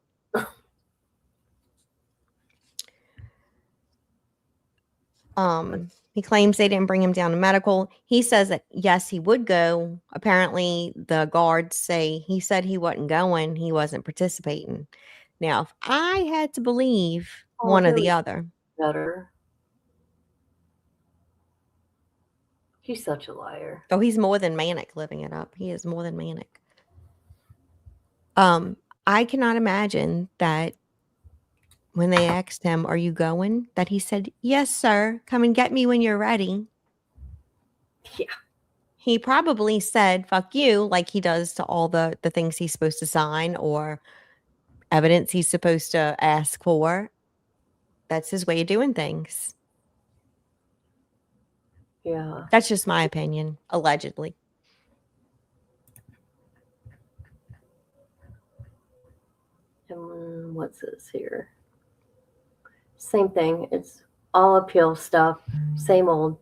[SPEAKER 2] He claims they didn't bring him down to medical. He says that yes, he would go. Apparently, the guards say he said he wasn't going, he wasn't participating. Now, if I had to believe one or the other,
[SPEAKER 3] Better. He's such a liar.
[SPEAKER 2] oh, he's more than manic living it up. He is more than manic. I cannot imagine that when they asked him, "Are you going?" that he said, "Yes, sir. Come and get me when you're ready."
[SPEAKER 3] Yeah.
[SPEAKER 2] He probably said, "Fuck you," like he does to all the things he's supposed to sign or evidence he's supposed to ask for. That's his way of doing things.
[SPEAKER 3] Yeah.
[SPEAKER 2] That's just my opinion, allegedly.
[SPEAKER 3] And what's this here? Same thing. It's all appeal stuff. Same old.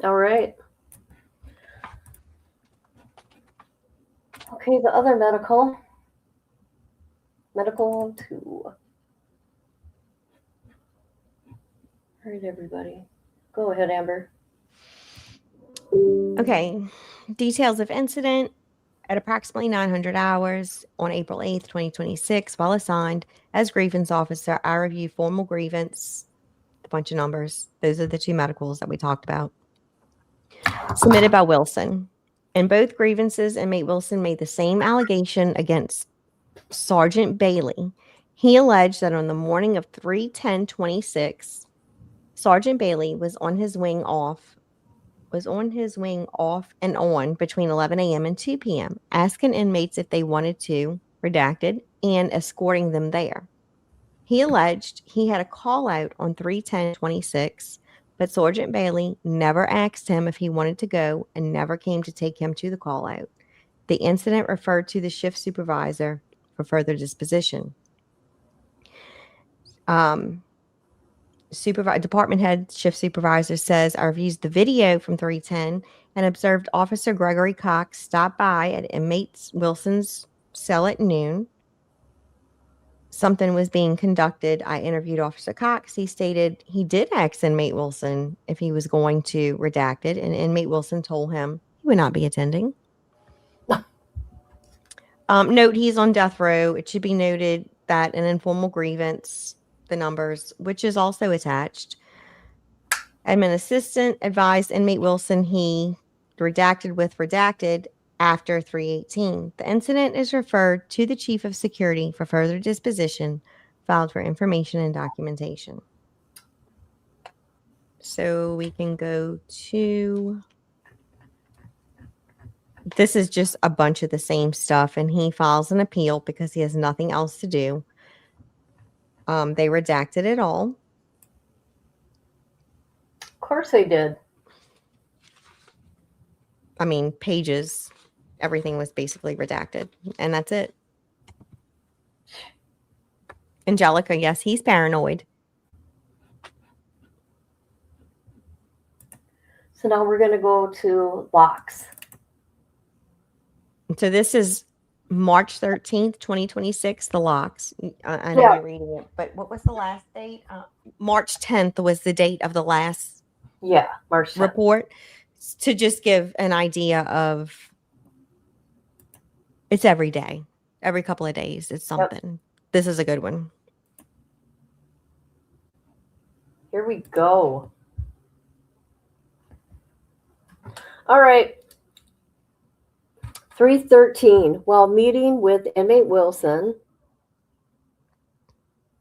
[SPEAKER 3] All right. Okay, the other medical. Medical 2. All right, everybody. Go ahead, Amber.
[SPEAKER 2] Okay. Details of incident at approximately 900 hours on April 8th, 2026, while assigned as grievance officer, I review formal grievance, a bunch of numbers. Those are the two medicals that we talked about. Submitted by Wilson. In both grievances, inmate Wilson made the same allegation against Sergeant Bailey. He alleged that on the morning of 3/10/26, Sergeant Bailey was on his wing off and on between 11 a.m. and 2 p.m., asking inmates if they wanted to, redacted, and escorting them there. He alleged he had a call out on 3/10/26, but Sergeant Bailey never asked him if he wanted to go and never came to take him to the call out. The incident referred to the shift supervisor for further disposition. Department head shift supervisor says, I reviewed the video from 310 and observed Officer Gregory Cox stop by at inmate Wilson's cell at noon. Something was being conducted. I interviewed Officer Cox. He stated he did ask inmate Wilson if he was going to redact it, and inmate Wilson told him he would not be attending. Note, he's on death row. It should be noted that an informal grievance, the numbers, which is also attached. Admin assistant advised inmate Wilson he redacted with redacted after 3/18. The incident is referred to the chief of security for further disposition, filed for information and documentation. So we can go to, this is just a bunch of the same stuff, and he files an appeal because he has nothing else to do. They redacted it all.
[SPEAKER 3] Of course they did.
[SPEAKER 2] I mean, pages, everything was basically redacted, and that's it. Angelica, yes, he's paranoid.
[SPEAKER 3] So now we're going to go to locks.
[SPEAKER 2] So this is March 13th, 2026, the locks. I know
[SPEAKER 3] Yeah.
[SPEAKER 2] you're reading it, but what was the last date? March 10th was the date of the last
[SPEAKER 3] Yeah, March 10th.
[SPEAKER 2] report, to just give an idea of, it's every day, every couple of days, it's something. This is a good one.
[SPEAKER 3] Here we go. All right. 313. While meeting with inmate Wilson,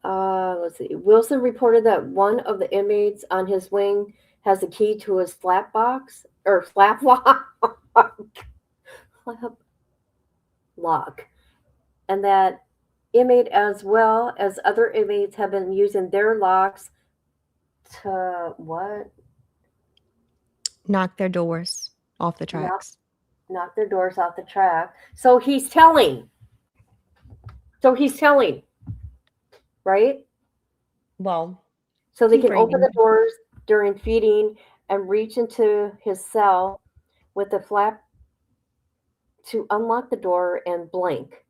[SPEAKER 3] let's see. Wilson reported that one of the inmates on his wing has a key to his flap box or flap lock, and that inmate, as well as other inmates, have been using their locks to what?
[SPEAKER 2] Knock their doors off the tracks.
[SPEAKER 3] Knock their doors off the track. So he's telling. Right?
[SPEAKER 2] Well,
[SPEAKER 3] So they
[SPEAKER 2] keep
[SPEAKER 3] can open
[SPEAKER 2] reading.
[SPEAKER 3] the doors during feeding and reach into his cell with the flap to unlock the door and blink.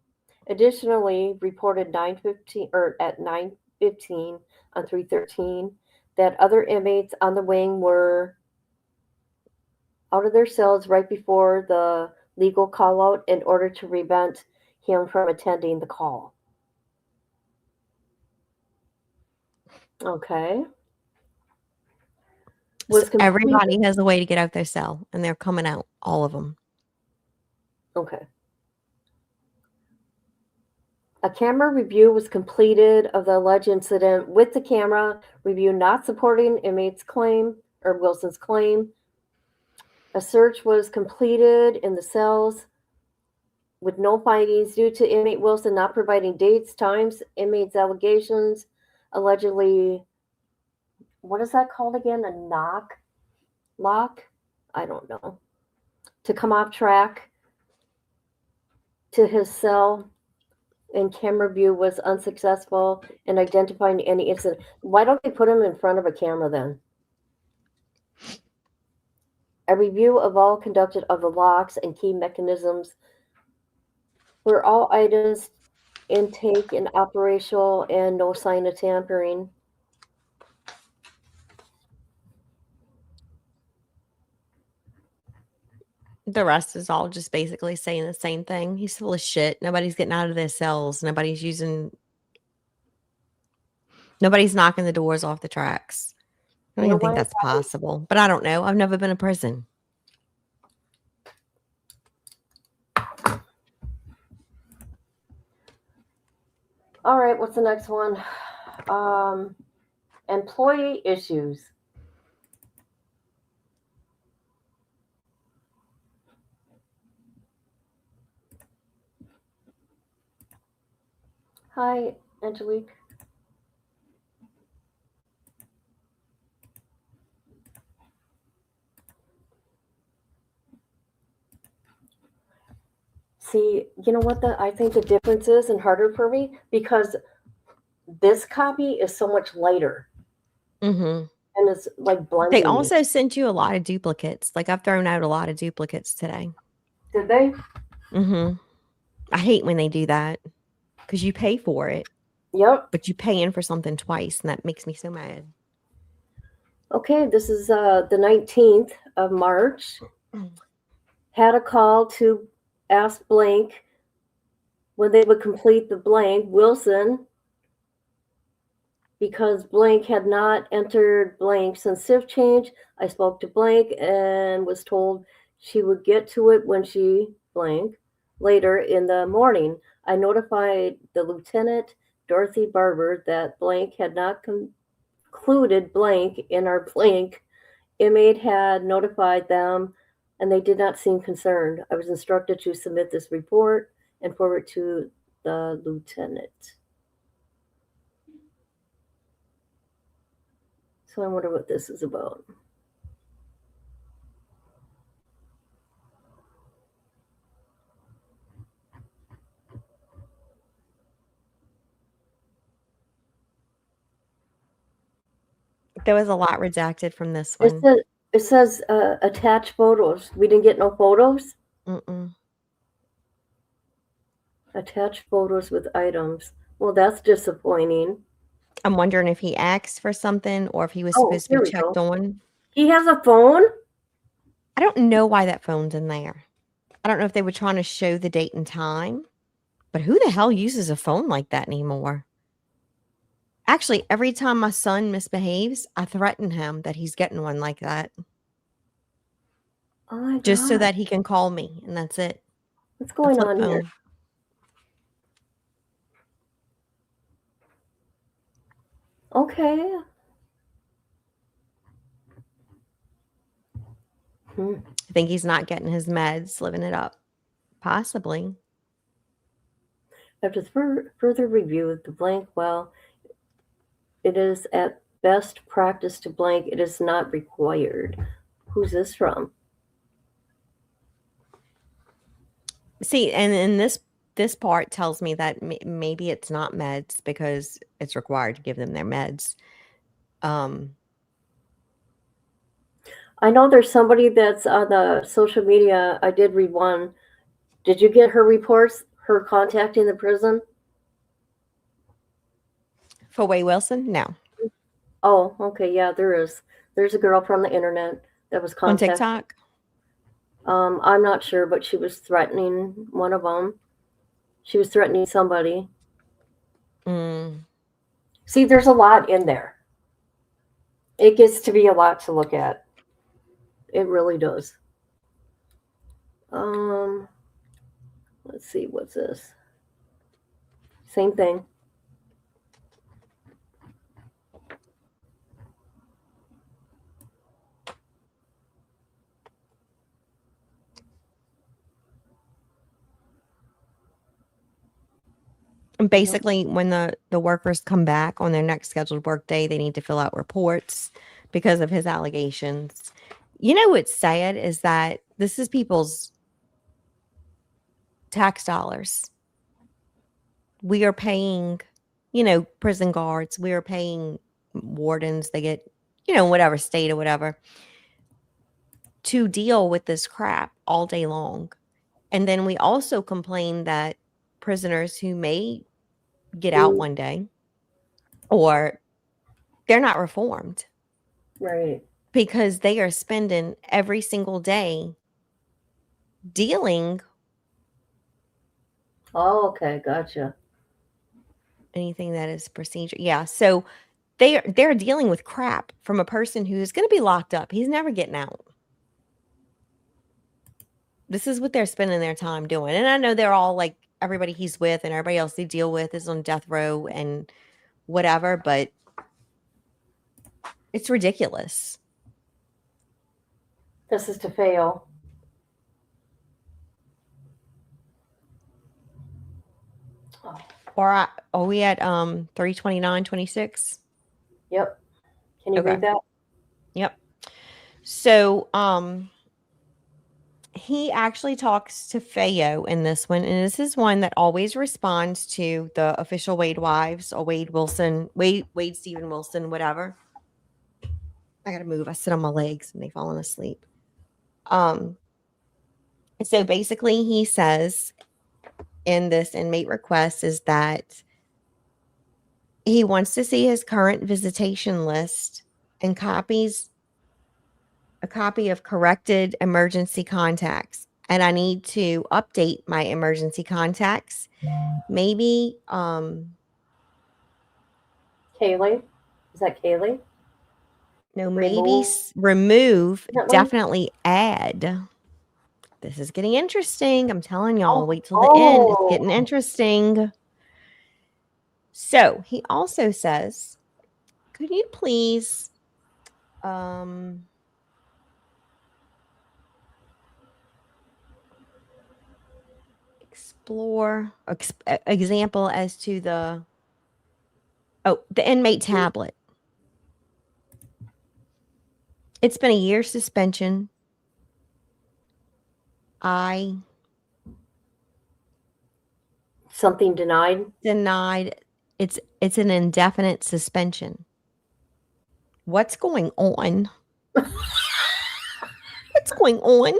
[SPEAKER 3] Additionally, reported 9:15 or at 9:15 on 313 that other inmates on the wing were out of their cells right before the legal call out in order to prevent him from attending the call. Okay.
[SPEAKER 2] So everybody has a way to get out their cell, and they're coming out, all of them.
[SPEAKER 3] Okay. A camera review was completed of the alleged incident, with the camera review not supporting inmate's claim or Wilson's claim. A search was completed in the cells with no findings due to inmate Wilson not providing dates, times, inmates' allegations, allegedly, what is that called again? A lock? I don't know. To come off track to his cell, and camera view was unsuccessful in identifying any incident. Why don't they put him in front of a camera then? A review of all conducted of the locks and key mechanisms were all items intake and operational and no sign of tampering.
[SPEAKER 2] The rest is all just basically saying the same thing. He's full of shit. Nobody's getting out of their cells. Nobody's knocking the doors off the tracks. I don't even think that's possible, but I don't know. I've never been in prison.
[SPEAKER 3] All right, what's the next one? Employee issues. Hi, Angelique. See, you know what I think the difference is and harder for me? Because this copy is so much lighter
[SPEAKER 2] Mm-hmm.
[SPEAKER 3] and it's like blending.
[SPEAKER 2] They also sent you a lot of duplicates. Like I've thrown out a lot of duplicates today.
[SPEAKER 3] Did they?
[SPEAKER 2] Mm-hmm. I hate when they do that because you pay for it,
[SPEAKER 3] Yep.
[SPEAKER 2] but you pay in for something twice, and that makes me so mad.
[SPEAKER 3] Okay, this is the 19th of March. Had a call to ask blank when they would complete the blank. Wilson, because blank had not entered blank since shift change. I spoke to blank and was told she would get to it when she blank later in the morning. I notified the lieutenant, Dorothy Barber, that blank had not concluded blank in our blank. Inmate had notified them and they did not seem concerned. I was instructed to submit this report and forward to the lieutenant. So I wonder what this is about.
[SPEAKER 2] There was a lot redacted from this
[SPEAKER 3] It
[SPEAKER 2] one.
[SPEAKER 3] says, it says attach photos. We didn't get no photos.
[SPEAKER 2] Mm-mm.
[SPEAKER 3] Attach photos with items. Well, that's disappointing.
[SPEAKER 2] I'm wondering if he asked for something or if he was
[SPEAKER 3] Oh,
[SPEAKER 2] supposed to
[SPEAKER 3] here
[SPEAKER 2] be
[SPEAKER 3] we
[SPEAKER 2] checked
[SPEAKER 3] go.
[SPEAKER 2] on.
[SPEAKER 3] He has a phone?
[SPEAKER 2] I don't know why that phone's in there. I don't know if they were trying to show the date and time, but who the hell uses a phone like that anymore? Actually, every time my son misbehaves, I threaten him that he's getting one like that.
[SPEAKER 3] Oh my
[SPEAKER 2] Just so
[SPEAKER 3] God.
[SPEAKER 2] that he can call me, and that's it.
[SPEAKER 3] What's
[SPEAKER 2] A
[SPEAKER 3] going
[SPEAKER 2] flip
[SPEAKER 3] on here?
[SPEAKER 2] phone.
[SPEAKER 3] Okay.
[SPEAKER 2] I think he's not getting his meds, living it up. Possibly.
[SPEAKER 3] After further review of the blank, well, it is at best practice to blank. It is not required. Who's this from?
[SPEAKER 2] See, and in this part tells me that maybe it's not meds because it's required to give them their meds.
[SPEAKER 3] I know there's somebody that's on the social media. I did read one. Did you get her reports? Her contacting the prison?
[SPEAKER 2] Foia Wilson? No.
[SPEAKER 3] Oh, okay. Yeah, there is. There's a girl from the internet that was
[SPEAKER 2] On
[SPEAKER 3] contacted.
[SPEAKER 2] TikTok?
[SPEAKER 3] I'm not sure, but she was threatening one of them. She was threatening somebody.
[SPEAKER 2] Mm.
[SPEAKER 3] See, there's a lot in there. It gets to be a lot to look at. It really does. Let's see, what's this? Same thing.
[SPEAKER 2] And basically, when the workers come back on their next scheduled work day, they need to fill out reports because of his allegations. You know what's sad is that this is people's tax dollars. We are paying, prison guards. We are paying wardens. They get, whatever state or whatever to deal with this crap all day long. And then we also complain that prisoners who may get out one day or they're not reformed.
[SPEAKER 3] Right.
[SPEAKER 2] Because they are spending every single day dealing.
[SPEAKER 3] Oh, okay, gotcha.
[SPEAKER 2] Anything that is procedure. Yeah. So they're dealing with crap from a person who is going to be locked up. He's never getting out. This is what they're spending their time doing. And I know they're all like everybody he's with and everybody else they deal with is on death row and whatever, but it's ridiculous.
[SPEAKER 3] This is to fail.
[SPEAKER 2] Or are we at 329.26?
[SPEAKER 3] Yep. Can you read that?
[SPEAKER 2] Yep. So he actually talks to Foia in this one, and this is one that always responds to the official Wade wives or Wade Stephen Wilson, whatever. I gotta move. I sit on my legs and they've fallen asleep. So basically he says in this inmate request is that he wants to see his current visitation list and a copy of corrected emergency contacts. And I need to update my emergency contacts. Maybe
[SPEAKER 3] Kaylee? Is that Kaylee?
[SPEAKER 2] no, maybe remove,
[SPEAKER 3] Definitely?
[SPEAKER 2] definitely add. This is getting interesting. I'm telling y'all, wait till the end. It's getting interesting. So he also says, could you please explore example as to the inmate tablet. It's been a year suspension.
[SPEAKER 3] Something denied?
[SPEAKER 2] Denied. It's an indefinite suspension. What's going on? What's going on?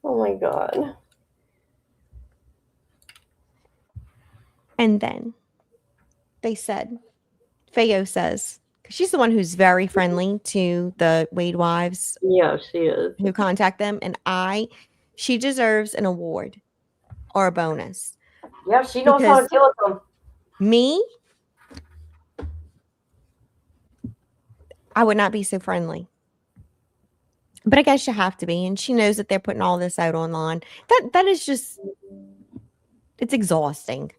[SPEAKER 3] Oh my God.
[SPEAKER 2] And then they said, Foia says, because she's the one who's very friendly to the Wade wives.
[SPEAKER 3] Yeah, she is.
[SPEAKER 2] Who contact them. And she deserves an award or a bonus.
[SPEAKER 3] Yeah, she knows how to deal with them.
[SPEAKER 2] Me, I would not be so friendly. But I guess you have to be. And she knows that they're putting all this out online. That is just, it's exhausting.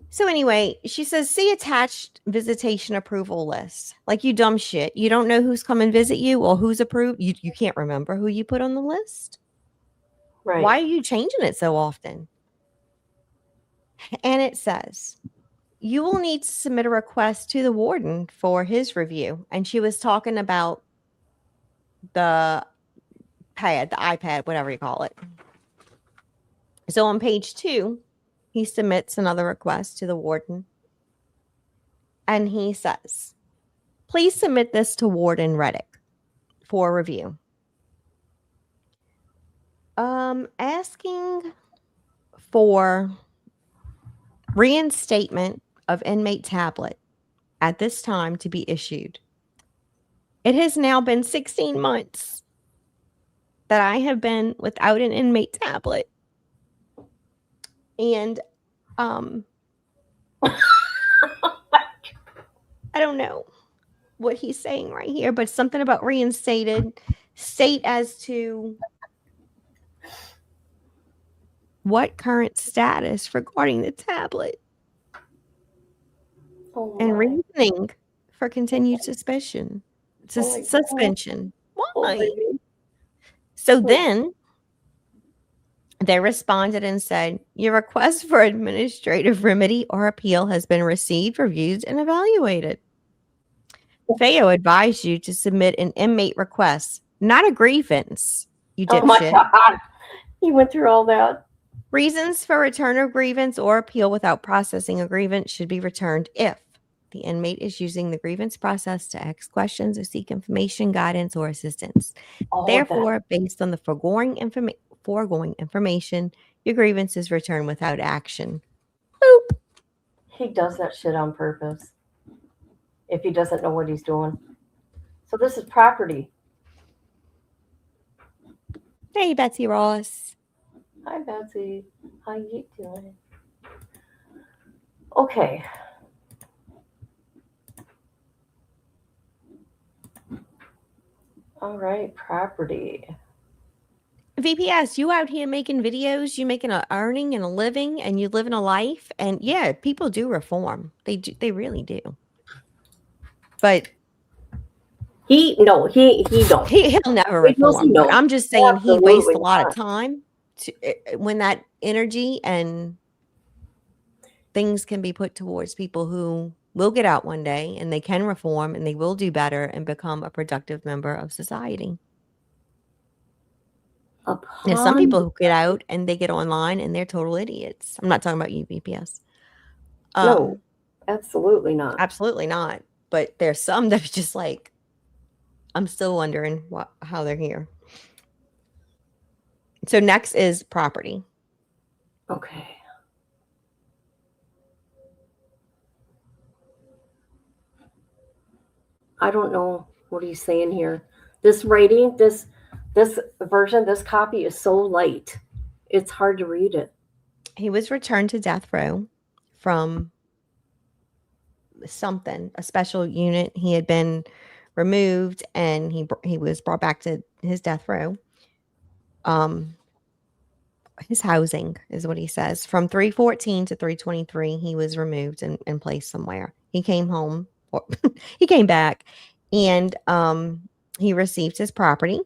[SPEAKER 2] So anyway, she says, see attached visitation approval list. Like, you dumb shit. You don't know who's come and visit you or who's approved. You can't remember who you put on the list.
[SPEAKER 3] Right.
[SPEAKER 2] Why are you changing it so often? And it says, you will need to submit a request to the warden for his review. And she was talking about the iPad, whatever you call it. So on page 2, he submits another request to the warden. And he says, please submit this to Warden Reddick for review. Asking for reinstatement of inmate tablet at this time to be issued. It has now been 16 months that I have been without an inmate tablet. And I don't know what he's saying right here, but something about reinstated, state as to what current status regarding the tablet, and reasoning for continued suspension. Suspension. Why? So then they responded and said, your request for administrative remedy or appeal has been received, reviewed, and evaluated. Foia advised you to submit an inmate request, not a grievance, you dipshit.
[SPEAKER 3] Oh my God. He went through all that.
[SPEAKER 2] Reasons for return of grievance or appeal without processing a grievance should be returned if the inmate is using the grievance process to ask questions or seek information, guidance, or assistance. Therefore, based on the foregoing information, your grievance is returned without action. Boop.
[SPEAKER 3] He does that shit on purpose if he doesn't know what he's doing. So this is property.
[SPEAKER 2] Hey, Betsy Ross.
[SPEAKER 3] Hi, Betsy. How you doing? Okay. All right, property.
[SPEAKER 2] VPS, you out here making videos, you making an earning and a living, and you living a life, and yeah, people do reform. They really do. But
[SPEAKER 3] he don't.
[SPEAKER 2] He'll never reform. But I'm just saying he wastes a lot of time when that energy and things can be put towards people who will get out one day and they can reform and they will do better and become a productive member of society. Now, some
[SPEAKER 3] Upon
[SPEAKER 2] people who get out and they get online and they're total idiots. I'm not talking about you, VPS.
[SPEAKER 3] no, absolutely not.
[SPEAKER 2] Absolutely not. But there's some that are just like, I'm still wondering how they're here. So next is property.
[SPEAKER 3] Okay. I don't know what he's saying here. This writing, this version, this copy is so light. It's hard to read it.
[SPEAKER 2] He was returned to death row from something, a special unit. He had been removed and he was brought back to his death row. His housing is what he says. From 314 to 323, he was removed and placed somewhere. He came home, or he came back, and he received his property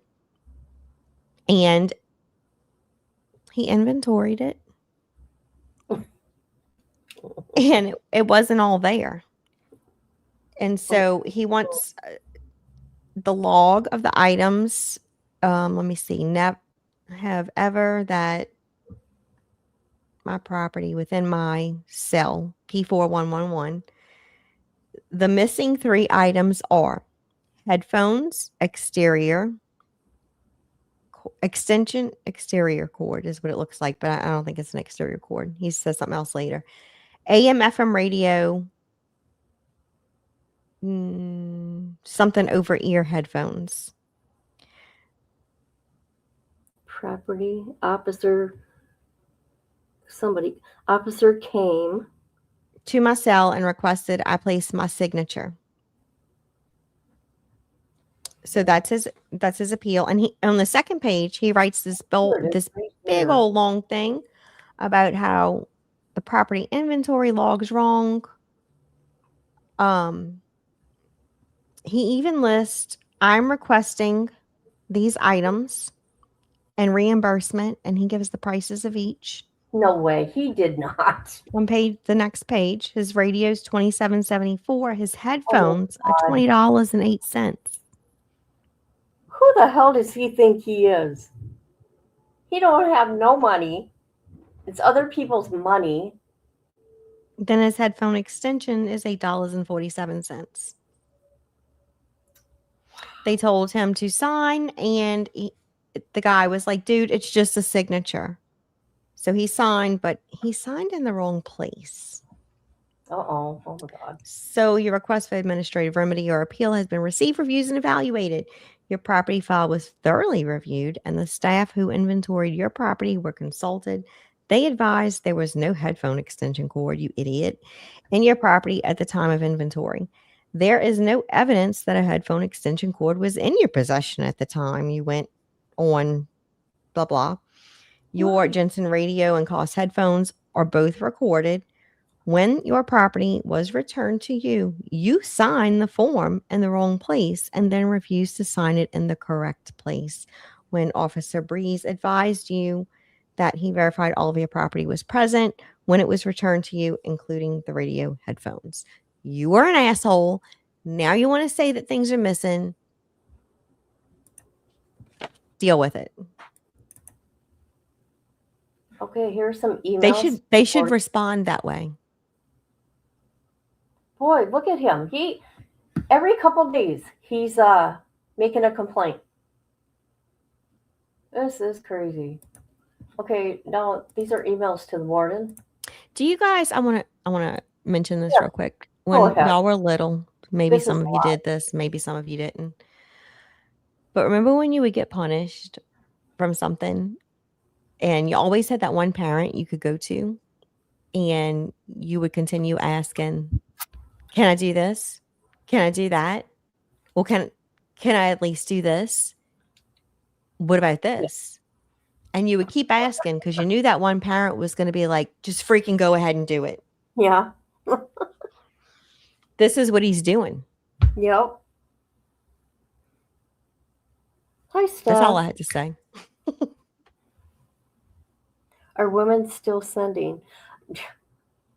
[SPEAKER 2] and he inventoried it. And it wasn't all there. And so he wants the log of the items. Let me see. Have ever that my property within my cell, P4111. The missing 3 items are headphones, exterior cord is what it looks like, but I don't think it's an exterior cord. He says something else later. AM, FM radio, something over ear headphones.
[SPEAKER 3] Property officer came
[SPEAKER 2] To my cell and requested I place my signature. So that's his appeal. And he, on the second page, he writes this big old long thing about how the property inventory log's wrong. He even lists, I'm requesting these items and reimbursement, and he gives the prices of each.
[SPEAKER 3] No way, he did not.
[SPEAKER 2] The next page, his radio's $27.74. His headphones are $20.08.
[SPEAKER 3] Who the hell does he think he is? He don't have no money. It's other people's money.
[SPEAKER 2] Then his headphone extension is $8.47. They told him to sign, and the guy was like, dude, it's just a signature. So he signed, but he signed in the wrong place.
[SPEAKER 3] Oh my God.
[SPEAKER 2] So your request for administrative remedy or appeal has been received, reviewed, and evaluated. Your property file was thoroughly reviewed, and the staff who inventoried your property were consulted. They advised there was no headphone extension cord, you idiot, in your property at the time of inventory. There is no evidence that a headphone extension cord was in your possession at the time you went on blah, blah. Your Jensen radio and Koss headphones are both recorded. When your property was returned to you, you signed the form in the wrong place and then refused to sign it in the correct place. When Officer Breeze advised you that he verified all of your property was present when it was returned to you, including the radio headphones. You were an asshole. Now you want to say that things are missing. Deal with it.
[SPEAKER 3] Okay, here's some emails.
[SPEAKER 2] They should respond that way.
[SPEAKER 3] Boy, look at him. He every couple of days he's making a complaint. This is crazy. Okay, now these are emails to the warden.
[SPEAKER 2] Do you guys? I want to mention this real quick. When y'all were little, maybe some of you did this, maybe some of you didn't. But remember when you would get punished from something, and you always had that one parent you could go to, and you would continue asking, "Can I do this? Can I do that? Well, can I at least do this? What about this?" And you would keep asking because you knew that one parent was going to be like, just freaking go ahead and do it.
[SPEAKER 3] Yeah.
[SPEAKER 2] This is what he's doing.
[SPEAKER 3] Yep. Hi, Steph.
[SPEAKER 2] That's all I had to say.
[SPEAKER 3] Are women still sending?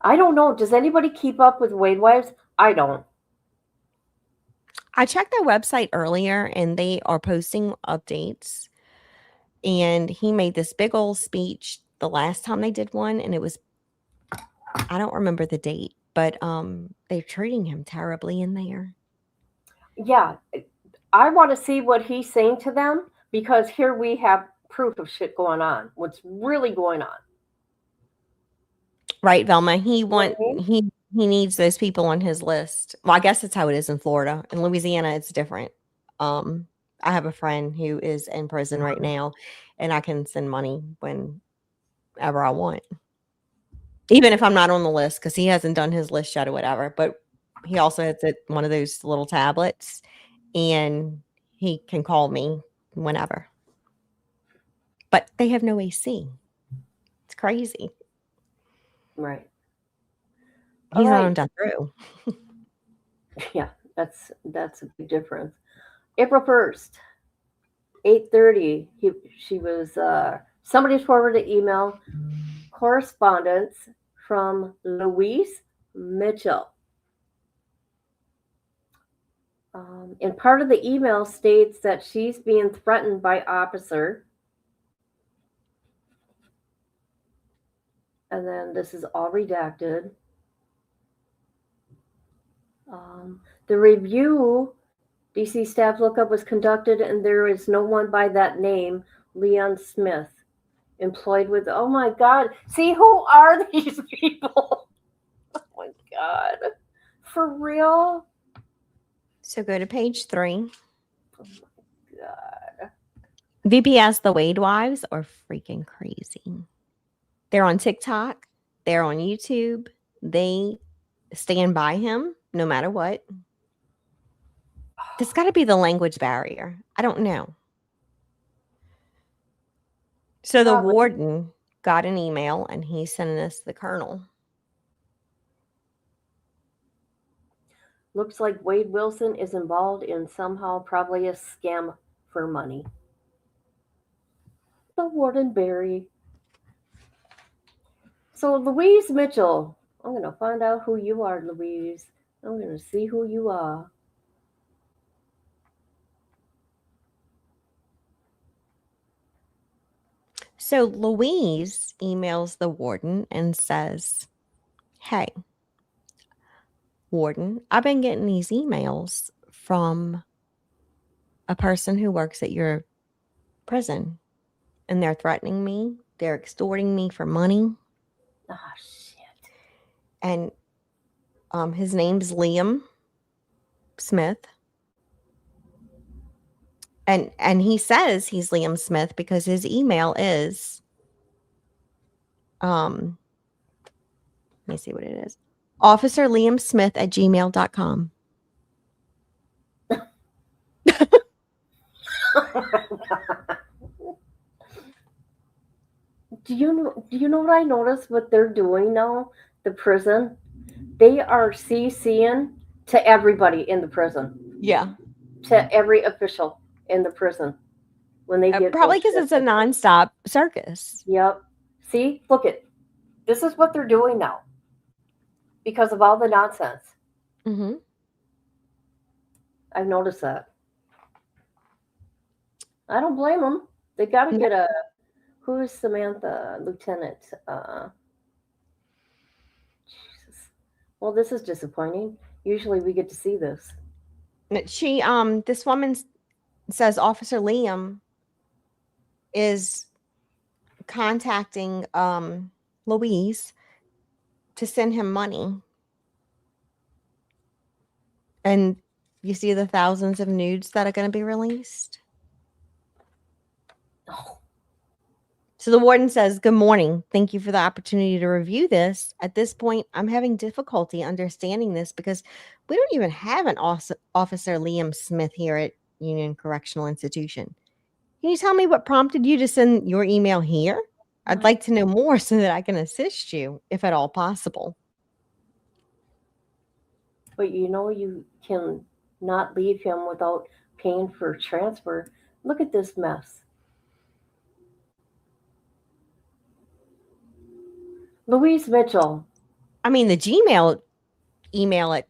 [SPEAKER 3] I don't know. Does anybody keep up with Wade Wives? I don't.
[SPEAKER 2] I checked their website earlier and they are posting updates. And he made this big old speech the last time they did one, and it was, I don't remember the date, but they're treating him terribly in there.
[SPEAKER 3] Yeah, I want to see what he's saying to them because here we have proof of shit going on. What's really going on?
[SPEAKER 2] Right, Velma?
[SPEAKER 3] You know what I mean?
[SPEAKER 2] He needs those people on his list. Well, I guess that's how it is in Florida. In Louisiana, it's different. I have a friend who is in prison right now, and I can send money whenever I want, even if I'm not on the list, because he hasn't done his list yet or whatever. But he also has one of those little tablets, and he can call me whenever. But they have no AC. It's crazy.
[SPEAKER 3] Right.
[SPEAKER 2] He's
[SPEAKER 3] All
[SPEAKER 2] not
[SPEAKER 3] right.
[SPEAKER 2] on death row.
[SPEAKER 3] Yeah, that's a big difference. April 1st, 8:30. She was somebody forwarded an email correspondence from Louise Mitchell. And part of the email states that she's being threatened by officer. And then this is all redacted. The review DC staff lookup was conducted, and there is no one by that name, Leon Smith, employed with. Oh my God! See, who are these people? Oh my God! For real?
[SPEAKER 2] So go to page 3.
[SPEAKER 3] Oh my God!
[SPEAKER 2] VPS, the Wade wives, are freaking crazy. They're on TikTok. They're on YouTube. They stand by him no matter what. There's got to be the language barrier. I don't know. So the
[SPEAKER 3] Probably.
[SPEAKER 2] warden got an email, and he's sending us the colonel.
[SPEAKER 3] Looks like Wade Wilson is involved in somehow probably a scam for money. The Warden Barry. So Louise Mitchell, I'm going to find out who you are, Louise. I'm going to see who you are.
[SPEAKER 2] So Louise emails the warden and says, "Hey, warden, I've been getting these emails from a person who works at your prison, and they're threatening me. They're extorting me for money.
[SPEAKER 3] Ah, shit.
[SPEAKER 2] And his name's Liam Smith. And he says he's Liam Smith because his email is let me see what it is. Officer Liam Smith at gmail.com.
[SPEAKER 3] Do you know what I noticed? What they're doing now? The prison, they are CCing to everybody in the prison,
[SPEAKER 2] Yeah.
[SPEAKER 3] to every official in the prison when they get
[SPEAKER 2] Probably
[SPEAKER 3] those
[SPEAKER 2] because it's a
[SPEAKER 3] shit.
[SPEAKER 2] nonstop circus.
[SPEAKER 3] Yep. See, look it. This is what they're doing now because of all the nonsense.
[SPEAKER 2] Mm-hmm.
[SPEAKER 3] I've noticed that. I don't blame them. They got to get a. Who's Samantha, Lieutenant? Jesus. Well, this is disappointing. Usually we get to see this.
[SPEAKER 2] She this woman says Officer Liam is contacting Louise to send him money. And you see the thousands of nudes that are going to be released.
[SPEAKER 3] Oh.
[SPEAKER 2] So the warden says, "Good morning. Thank you for the opportunity to review this. At this point, I'm having difficulty understanding this because we don't even have an Officer Liam Smith here at Union Correctional Institution. Can you tell me what prompted you to send your email here? I'd like to know more so that I can assist you, if at all possible."
[SPEAKER 3] But you can not leave him without paying for transfer. Look at this mess. Louise Mitchell.
[SPEAKER 2] I mean, the Gmail email it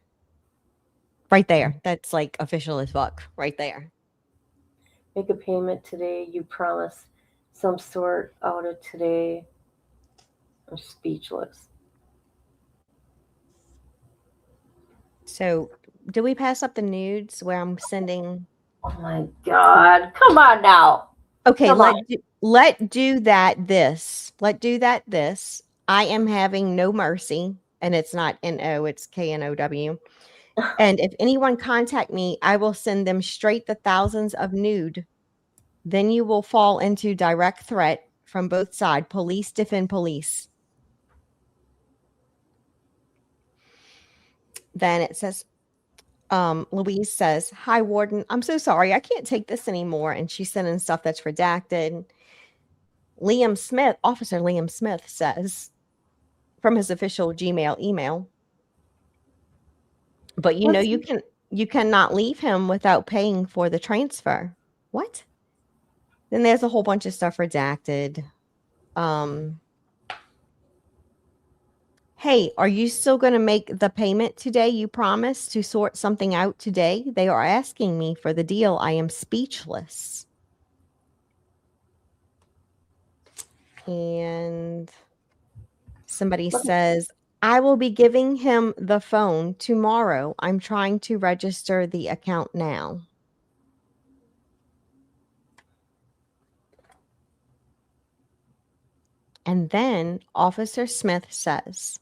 [SPEAKER 2] right there. That's like official as fuck right there.
[SPEAKER 3] Make a payment today. You promised some sort out of today. I'm speechless.
[SPEAKER 2] So, do we pass up the nudes where I'm sending?
[SPEAKER 3] Oh my God. Come on now.
[SPEAKER 2] Okay,
[SPEAKER 3] Come on.
[SPEAKER 2] let do that this. Let do that this. I am having no mercy, and it's not N-O, it's K-N-O-W. And if anyone contact me, I will send them straight the thousands of nude. Then you will fall into direct threat from both sides. Police defend police. Then it says, Louise says, "Hi, Warden. I'm so sorry. I can't take this anymore." And she's sending stuff that's redacted. Liam Smith, Officer Liam Smith says from his official Gmail email, but you know, you cannot leave him without paying for the transfer. What? Then there's a whole bunch of stuff redacted. Hey, are you still going to make the payment today? You promised to sort something out today. They are asking me for the deal. I am speechless. And somebody says, I will be giving him the phone tomorrow. I'm trying to register the account now. And then Officer Smith says,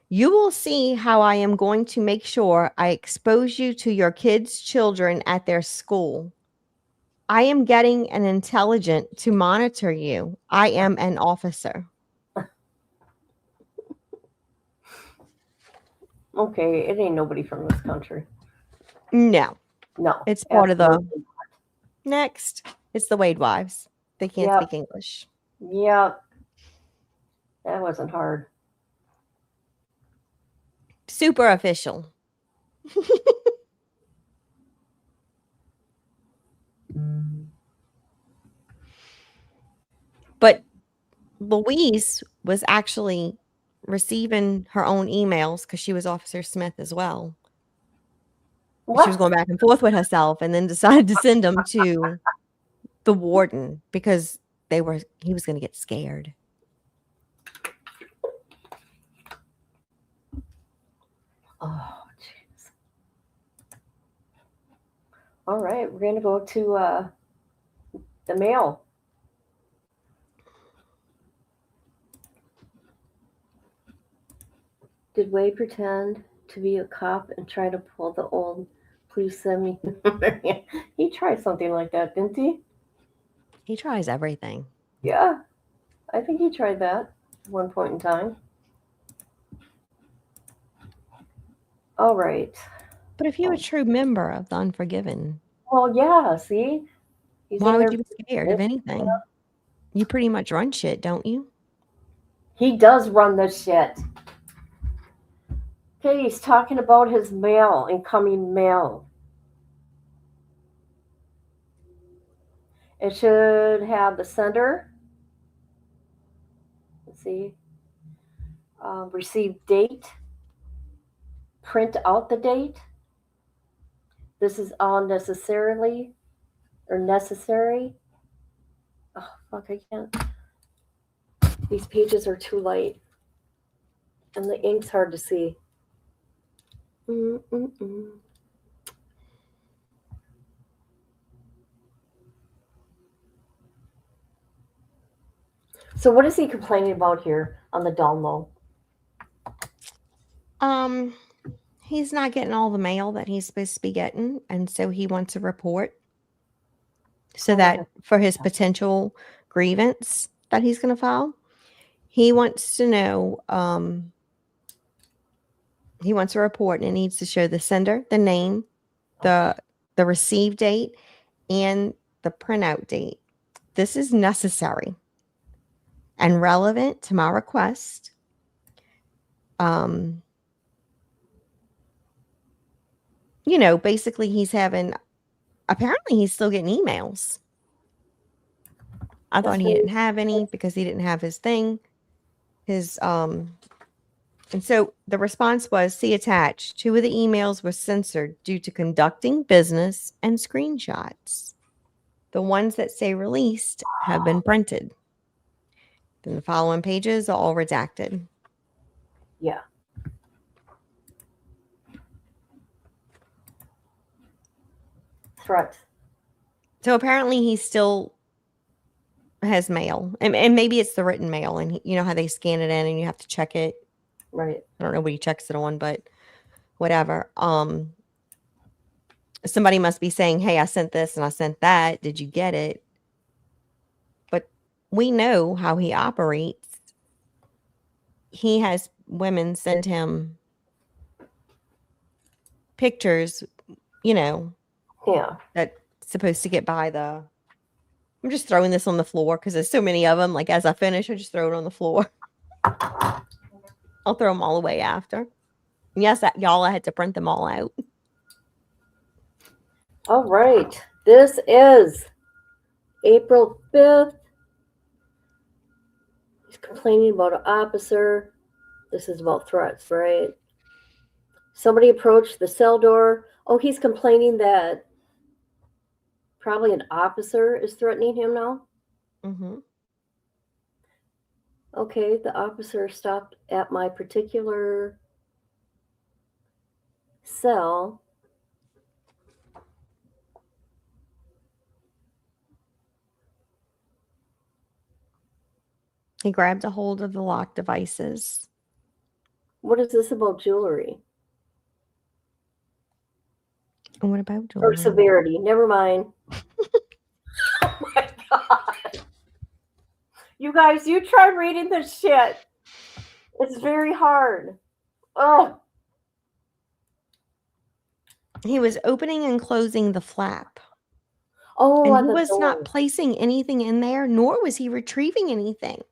[SPEAKER 2] you will see how I am going to make sure I expose you to your kids' children at their school. I am getting an intelligent to monitor you. I am an officer.
[SPEAKER 3] Okay, it ain't nobody from this country.
[SPEAKER 2] No.
[SPEAKER 3] No.
[SPEAKER 2] It's part of the
[SPEAKER 3] absolutely not.
[SPEAKER 2] next. It's the Wade wives. They can't
[SPEAKER 3] Yep.
[SPEAKER 2] speak English.
[SPEAKER 3] Yep. That wasn't hard.
[SPEAKER 2] Super official. But Louise was actually receiving her own emails because she was Officer Smith as well.
[SPEAKER 3] What?
[SPEAKER 2] She was going back and forth with herself and then decided to send them to the warden because he was going to get scared.
[SPEAKER 3] Oh, jeez. All right, we're going to go to the mail. Did Wade pretend to be a cop and try to pull the old please send me? He tried something like that, didn't he?
[SPEAKER 2] He tries everything.
[SPEAKER 3] Yeah, I think he tried that at one point in time. All right.
[SPEAKER 2] But if you're a true member of the Unforgiven,
[SPEAKER 3] Well, yeah, see?
[SPEAKER 2] why would you be scared of anything? You pretty much run shit, don't you?
[SPEAKER 3] He does run this shit. Okay, he's talking about his mail, incoming mail. It should have the sender. Let's see. Receive date. Print out the date. This is all necessary. Oh, fuck, I can't. These pages are too light. And the ink's hard to see. So what is he complaining about here on the down low?
[SPEAKER 2] He's not getting all the mail that he's supposed to be getting, and so he wants a report so that for his potential grievance that he's going to file, he wants to know, he wants a report, and it needs to show the sender, the name, the receive date, and the printout date. This is necessary and relevant to my request. You know, basically apparently he's still getting emails. I thought he didn't have any because he didn't have his thing. And so the response was, see attached. 2 of the emails were censored due to conducting business and screenshots. The ones that say released have been printed. Then the following pages are all redacted.
[SPEAKER 3] Yeah. Threats.
[SPEAKER 2] So apparently he still has mail. And maybe it's the written mail. And you know how they scan it in and you have to check it.
[SPEAKER 3] Right.
[SPEAKER 2] I don't know what he checks it on, but whatever. Somebody must be saying, hey, I sent this and I sent that. Did you get it? But we know how he operates. He has women send him pictures, you know,
[SPEAKER 3] Yeah.
[SPEAKER 2] that's supposed to get by the. I'm just throwing this on the floor because there's so many of them. Like as I finish, I just throw it on the floor. I'll throw them all away after. Yes, y'all, I had to print them all out.
[SPEAKER 3] All right. This is April 5th. He's complaining about an officer. This is about threats, right? Somebody approached the cell door. Oh, he's complaining that probably an officer is threatening him now.
[SPEAKER 2] Mm-hmm.
[SPEAKER 3] Okay, the officer stopped at my particular cell.
[SPEAKER 2] He grabbed a hold of the lock devices.
[SPEAKER 3] What is this about jewelry?
[SPEAKER 2] And what about
[SPEAKER 3] Or
[SPEAKER 2] jewelry?
[SPEAKER 3] severity? Never mind. Oh my God. You guys, you try reading this shit. It's very hard. Oh.
[SPEAKER 2] He was opening and closing the flap.
[SPEAKER 3] Oh,
[SPEAKER 2] And
[SPEAKER 3] on
[SPEAKER 2] he
[SPEAKER 3] the
[SPEAKER 2] was
[SPEAKER 3] door.
[SPEAKER 2] not placing anything in there, nor was he retrieving anything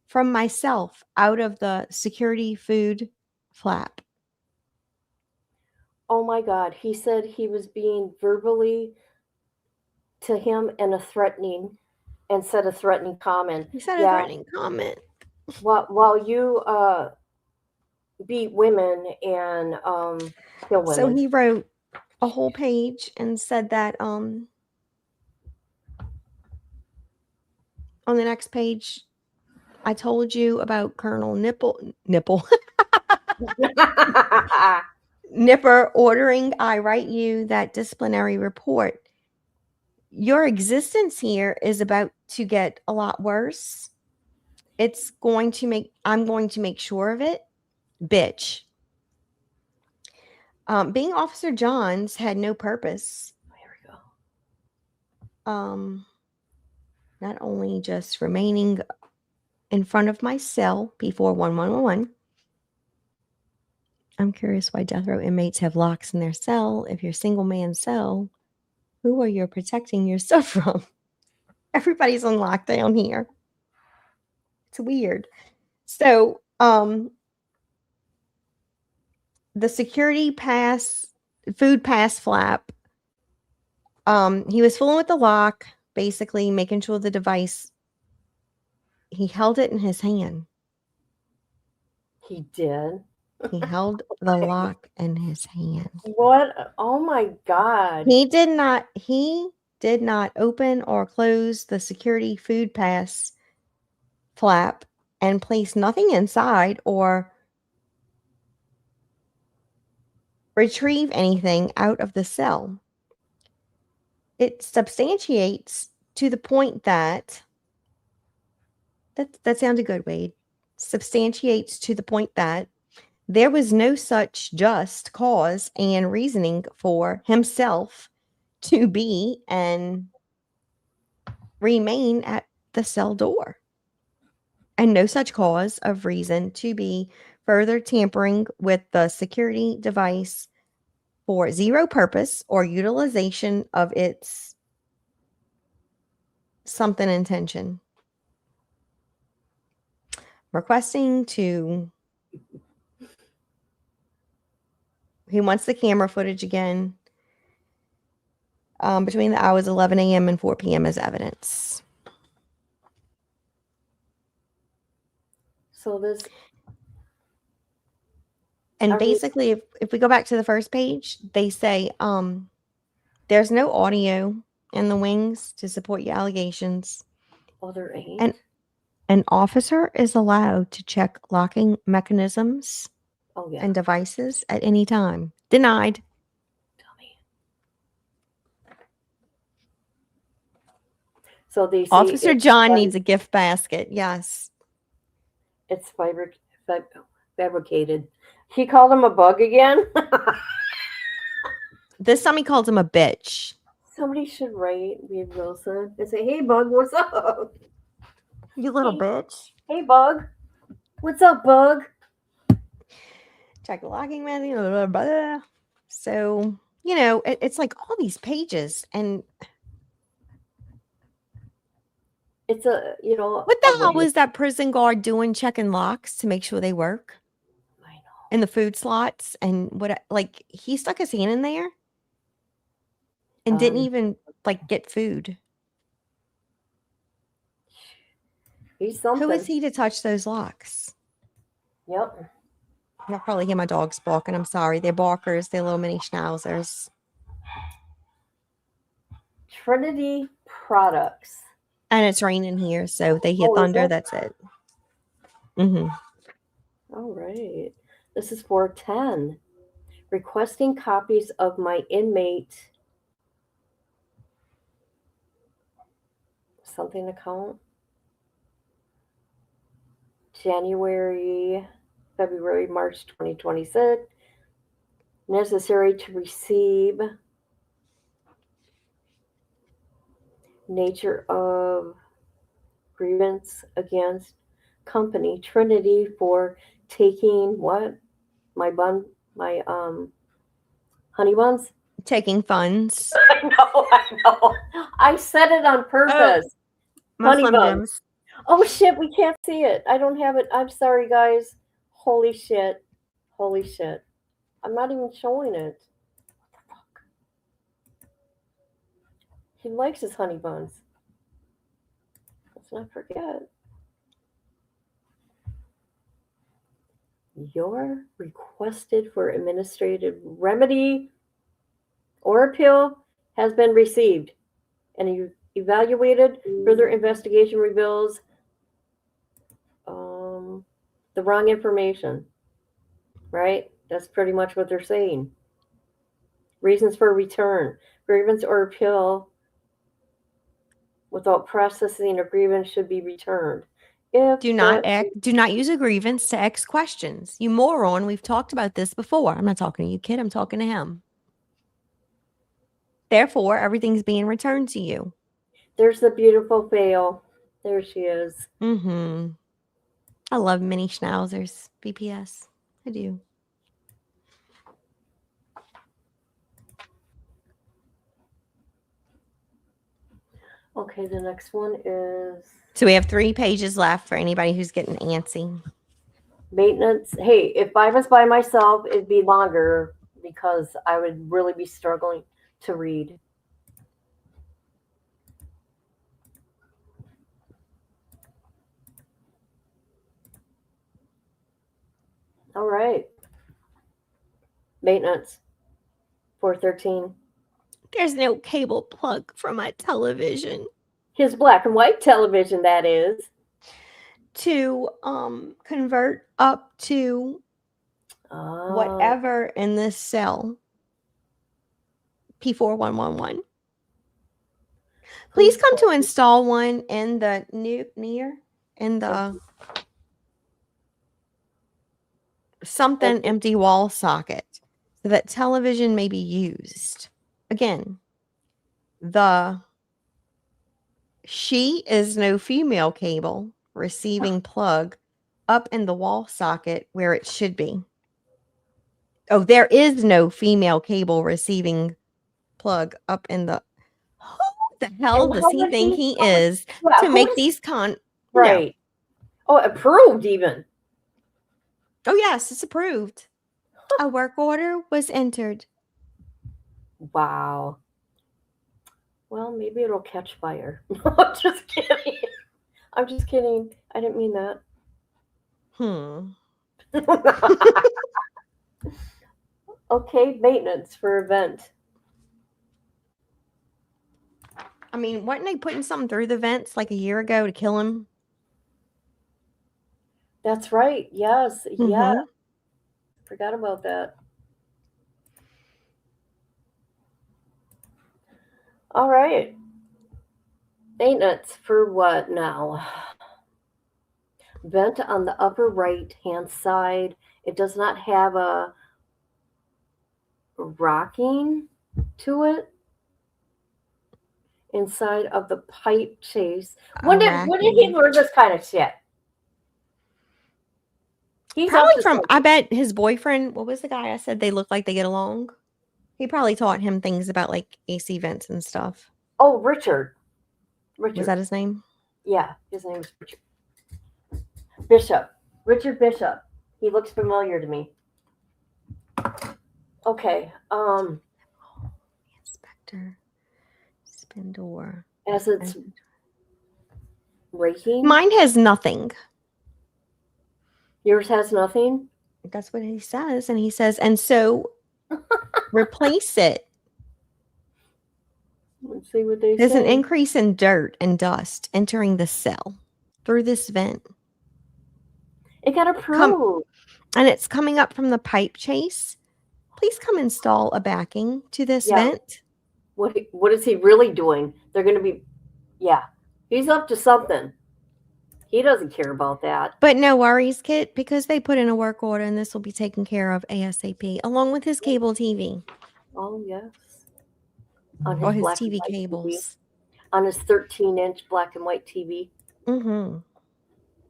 [SPEAKER 2] from myself out of the security food flap.
[SPEAKER 3] Oh my God. He said he was being verbally to him and a threatening and said a threatening comment.
[SPEAKER 2] He said
[SPEAKER 3] Yeah.
[SPEAKER 2] a threatening comment.
[SPEAKER 3] While you beat women and kill women.
[SPEAKER 2] So he wrote a whole page and said that on the next page, I told you about Colonel Nipper ordering I write you that disciplinary report. Your existence here is about to get a lot worse. I'm going to make sure of it. Bitch. Being Officer Johns had no purpose.
[SPEAKER 3] Here we go.
[SPEAKER 2] Not only just remaining in front of my cell before 1111. I'm curious why death row inmates have locks in their cell. If you're a single man cell, who are you protecting yourself from? Everybody's on lockdown here. It's weird. So, the security food pass flap, he was fooling with the lock, basically making sure the device, he held it in his hand.
[SPEAKER 3] He did.
[SPEAKER 2] He held the lock in his hand.
[SPEAKER 3] What? Oh my God.
[SPEAKER 2] He did not open or close the security food pass flap and place nothing inside or retrieve anything out of the cell. It substantiates to the point that sounded good, Wade. Substantiates to the point that there was no such just cause and reasoning for himself to be and remain at the cell door. And no such cause of reason to be further tampering with the security device for zero purpose or utilization of its something intention. Requesting to. He wants the camera footage again between the hours 11 a.m. and 4 p.m. as evidence.
[SPEAKER 3] So this.
[SPEAKER 2] And basically, if we go back to the first page, they say there's no audio in the wings to support your allegations.
[SPEAKER 3] Oh, there ain't.
[SPEAKER 2] And an officer is allowed to check locking mechanisms
[SPEAKER 3] Oh yeah.
[SPEAKER 2] and devices at any time. Denied.
[SPEAKER 3] Dummy. So they say
[SPEAKER 2] Officer
[SPEAKER 3] it's
[SPEAKER 2] John needs a gift basket. Yes.
[SPEAKER 3] It's fabricated. He called him a bug again.
[SPEAKER 2] This time he called him a bitch.
[SPEAKER 3] Somebody should write Reed Wilson and say, "Hey, bug, what's up?
[SPEAKER 2] You little
[SPEAKER 3] Hey.
[SPEAKER 2] bitch.
[SPEAKER 3] Hey, bug, what's up, bug?"
[SPEAKER 2] Check the locking menu. Blah, blah, blah. So, you know, it's like all these pages. And
[SPEAKER 3] It's a, you know,
[SPEAKER 2] what the hell was that prison guard doing checking locks to make sure they work?
[SPEAKER 3] I know.
[SPEAKER 2] In the food slots? And what, like, he stuck his hand in there and didn't even, like, get food.
[SPEAKER 3] He's something.
[SPEAKER 2] Who is he to touch those locks?
[SPEAKER 3] Yep.
[SPEAKER 2] You'll probably hear my dogs barking. I'm sorry. They're barkers. They're little mini schnauzers.
[SPEAKER 3] Trinity Products.
[SPEAKER 2] And it's raining here, so they hear
[SPEAKER 3] Oh, is
[SPEAKER 2] thunder.
[SPEAKER 3] it?
[SPEAKER 2] That's it. Mm-hmm.
[SPEAKER 3] All right. This is for 10. Requesting copies of my inmate something account. January, February, March 2026. Necessary to receive nature of grievance against company Trinity for taking what? My honey buns?
[SPEAKER 2] Taking funds.
[SPEAKER 3] I know. I said it on purpose. Honey
[SPEAKER 2] Muslim
[SPEAKER 3] buns.
[SPEAKER 2] Jims.
[SPEAKER 3] Oh shit, we can't see it. I don't have it. I'm sorry, guys. Holy shit. Holy shit. I'm not even showing it. What the fuck? He likes his honey buns. Let's not forget. Your requested for administrative remedy or appeal has been received and evaluated. Further investigation reveals the wrong information. Right? That's pretty much what they're saying. Reasons for return. Grievance or appeal without processing a grievance should be returned.
[SPEAKER 2] Do not use a grievance to X questions. You moron. We've talked about this before. I'm not talking to you, kid. I'm talking to him. Therefore, everything's being returned to you.
[SPEAKER 3] There's the beautiful Fail. There she is.
[SPEAKER 2] Mm-hmm. I love mini schnauzers. BPS. I do.
[SPEAKER 3] Okay, the next one is
[SPEAKER 2] So we have 3 pages left for anybody who's getting antsy.
[SPEAKER 3] maintenance. Hey, if I was by myself, it'd be longer because I would really be struggling to read. All right. Maintenance. 413.
[SPEAKER 2] There's no cable plug for my television.
[SPEAKER 3] His black and white television, that is.
[SPEAKER 2] To convert up to whatever in this cell. P4111. Please come to install one in the something empty wall socket so that television may be used. Again, she is no female cable receiving plug up in the wall socket where it should be. Oh, there is no female cable receiving plug up in the. Who the hell does he think he is to make these
[SPEAKER 3] right?
[SPEAKER 2] No.
[SPEAKER 3] Oh, approved even.
[SPEAKER 2] Oh yes, it's approved. A work order was entered.
[SPEAKER 3] Wow. Well, maybe it'll catch fire. I'm just kidding. I'm just kidding. I didn't mean that. Okay, maintenance for event.
[SPEAKER 2] I mean, wasn't they putting something through the vents like a year ago to kill him?
[SPEAKER 3] That's right. Yes. Yeah.
[SPEAKER 2] Mhm.
[SPEAKER 3] Forgot about that. All right. Maintenance for what now? Vent on the upper right hand side. It does not have a rocking to it inside of the pipe chase. When did he learn this kind of shit? He's up
[SPEAKER 2] Probably
[SPEAKER 3] to
[SPEAKER 2] from, I
[SPEAKER 3] something.
[SPEAKER 2] bet his boyfriend, what was the guy I said they look like they get along? He probably taught him things about like AC vents and stuff.
[SPEAKER 3] Oh, Richard.
[SPEAKER 2] Was that his name?
[SPEAKER 3] Yeah, his name is Richard. Bishop. Richard Bishop. He looks familiar to me. Okay.
[SPEAKER 2] Inspector. Spin door.
[SPEAKER 3] As it's raking.
[SPEAKER 2] Mine has nothing.
[SPEAKER 3] Yours has nothing?
[SPEAKER 2] That's what he says. And he says, and so replace it.
[SPEAKER 3] Let's see what they
[SPEAKER 2] There's
[SPEAKER 3] say.
[SPEAKER 2] an increase in dirt and dust entering the cell through this vent.
[SPEAKER 3] It got approved.
[SPEAKER 2] And it's coming up from the pipe chase. Please come install a backing to this vent.
[SPEAKER 3] What is he really doing? They're going to be, yeah, he's up to something. He doesn't care about that.
[SPEAKER 2] But no worries, Kit, because they put in a work order and this will be taken care of ASAP, along with his cable TV.
[SPEAKER 3] Oh, yes. On
[SPEAKER 2] Or his
[SPEAKER 3] black
[SPEAKER 2] TV
[SPEAKER 3] and white
[SPEAKER 2] cables.
[SPEAKER 3] TV. On his 13-inch black and white TV.
[SPEAKER 2] Mm-hmm.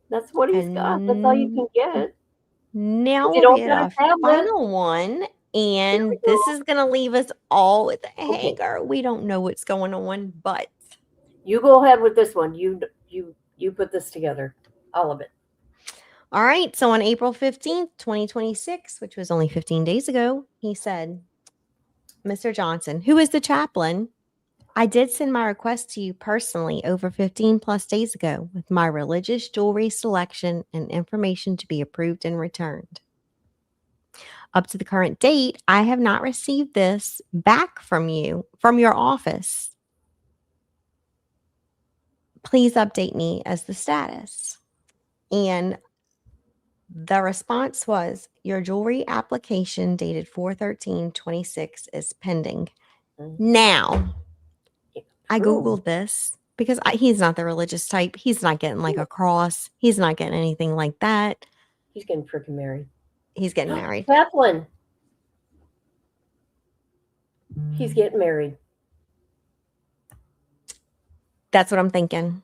[SPEAKER 3] That's what he's got. That's all you can get.
[SPEAKER 2] Now
[SPEAKER 3] You
[SPEAKER 2] we'll
[SPEAKER 3] don't
[SPEAKER 2] get
[SPEAKER 3] got a
[SPEAKER 2] our
[SPEAKER 3] tablet.
[SPEAKER 2] final one. And this is going to leave us all with a hanger. We don't know what's going on, but
[SPEAKER 3] you go ahead with this one. You put this together. All of it.
[SPEAKER 2] all right. So on April 15th, 2026, which was only 15 days ago, he said, Mr. Johnson, who is the chaplain, I did send my request to you personally over 15 plus days ago with my religious jewelry selection and information to be approved and returned. Up to the current date, I have not received this back from you, from your office. Please update me as the status. And the response was, your jewelry application dated 4/13/26 is pending. Now, I Googled this because he's not the religious type. He's not getting like a cross. He's not getting anything like that.
[SPEAKER 3] He's getting freaking married.
[SPEAKER 2] He's getting married.
[SPEAKER 3] Chaplain. He's getting married.
[SPEAKER 2] That's what I'm thinking.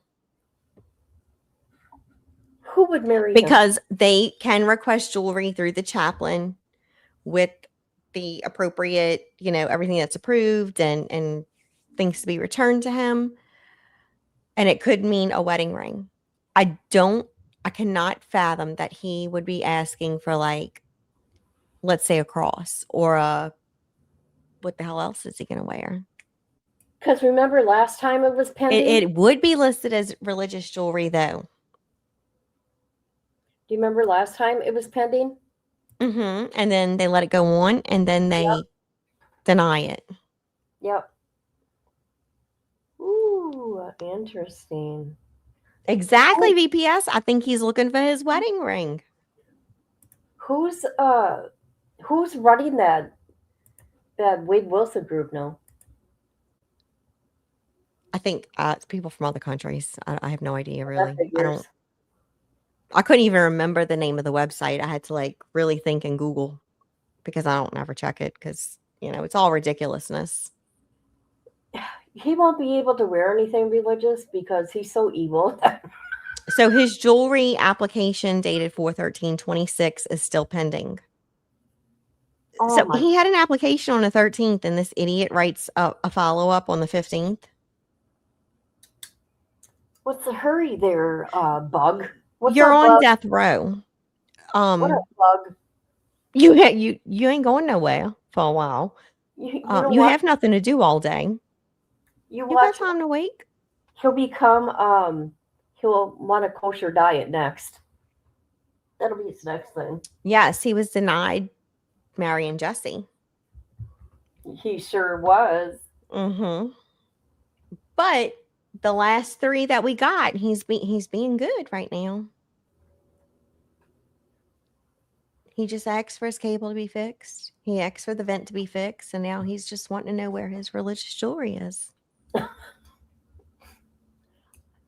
[SPEAKER 3] Who would marry him?
[SPEAKER 2] Because they can request jewelry through the chaplain with the appropriate, everything that's approved and things to be returned to him. And it could mean a wedding ring. I cannot fathom that he would be asking for like, let's say a cross or what the hell else is he going to wear?
[SPEAKER 3] Because remember last time it was pending?
[SPEAKER 2] It would be listed as religious jewelry though.
[SPEAKER 3] Do you remember last time it was pending?
[SPEAKER 2] Mm-hmm. And then they let it go on and then they deny it.
[SPEAKER 3] Yep. Ooh, interesting.
[SPEAKER 2] Exactly, VPS. I think he's looking for his wedding ring.
[SPEAKER 3] Who's running that Wade Wilson group now?
[SPEAKER 2] I think it's people from other countries. I have no idea
[SPEAKER 3] That
[SPEAKER 2] really.
[SPEAKER 3] figures.
[SPEAKER 2] I couldn't even remember the name of the website. I had to like really think and Google because I don't ever check it because it's all ridiculousness.
[SPEAKER 3] He won't be able to wear anything religious because he's so evil.
[SPEAKER 2] So his jewelry application dated 4/13/26 is still pending.
[SPEAKER 3] Oh
[SPEAKER 2] So
[SPEAKER 3] my-
[SPEAKER 2] he had an application on the 13th and this idiot writes a follow-up on the 15th.
[SPEAKER 3] What's the hurry there, Bug? What's
[SPEAKER 2] You're
[SPEAKER 3] up,
[SPEAKER 2] on
[SPEAKER 3] Bug?
[SPEAKER 2] death row.
[SPEAKER 3] What up, Bug?
[SPEAKER 2] You ain't going nowhere for a while.
[SPEAKER 3] You
[SPEAKER 2] You have nothing to do all day.
[SPEAKER 3] You
[SPEAKER 2] You got
[SPEAKER 3] watch.
[SPEAKER 2] time to wait.
[SPEAKER 3] He'll become. He'll want a kosher diet next. That'll be his next thing.
[SPEAKER 2] Yes, he was denied marrying Jesse.
[SPEAKER 3] He sure was.
[SPEAKER 2] Mm-hmm. But the last 3 that we got, he's being good right now. He just asked for his cable to be fixed. He asked for the vent to be fixed, and now he's just wanting to know where his religious jewelry is.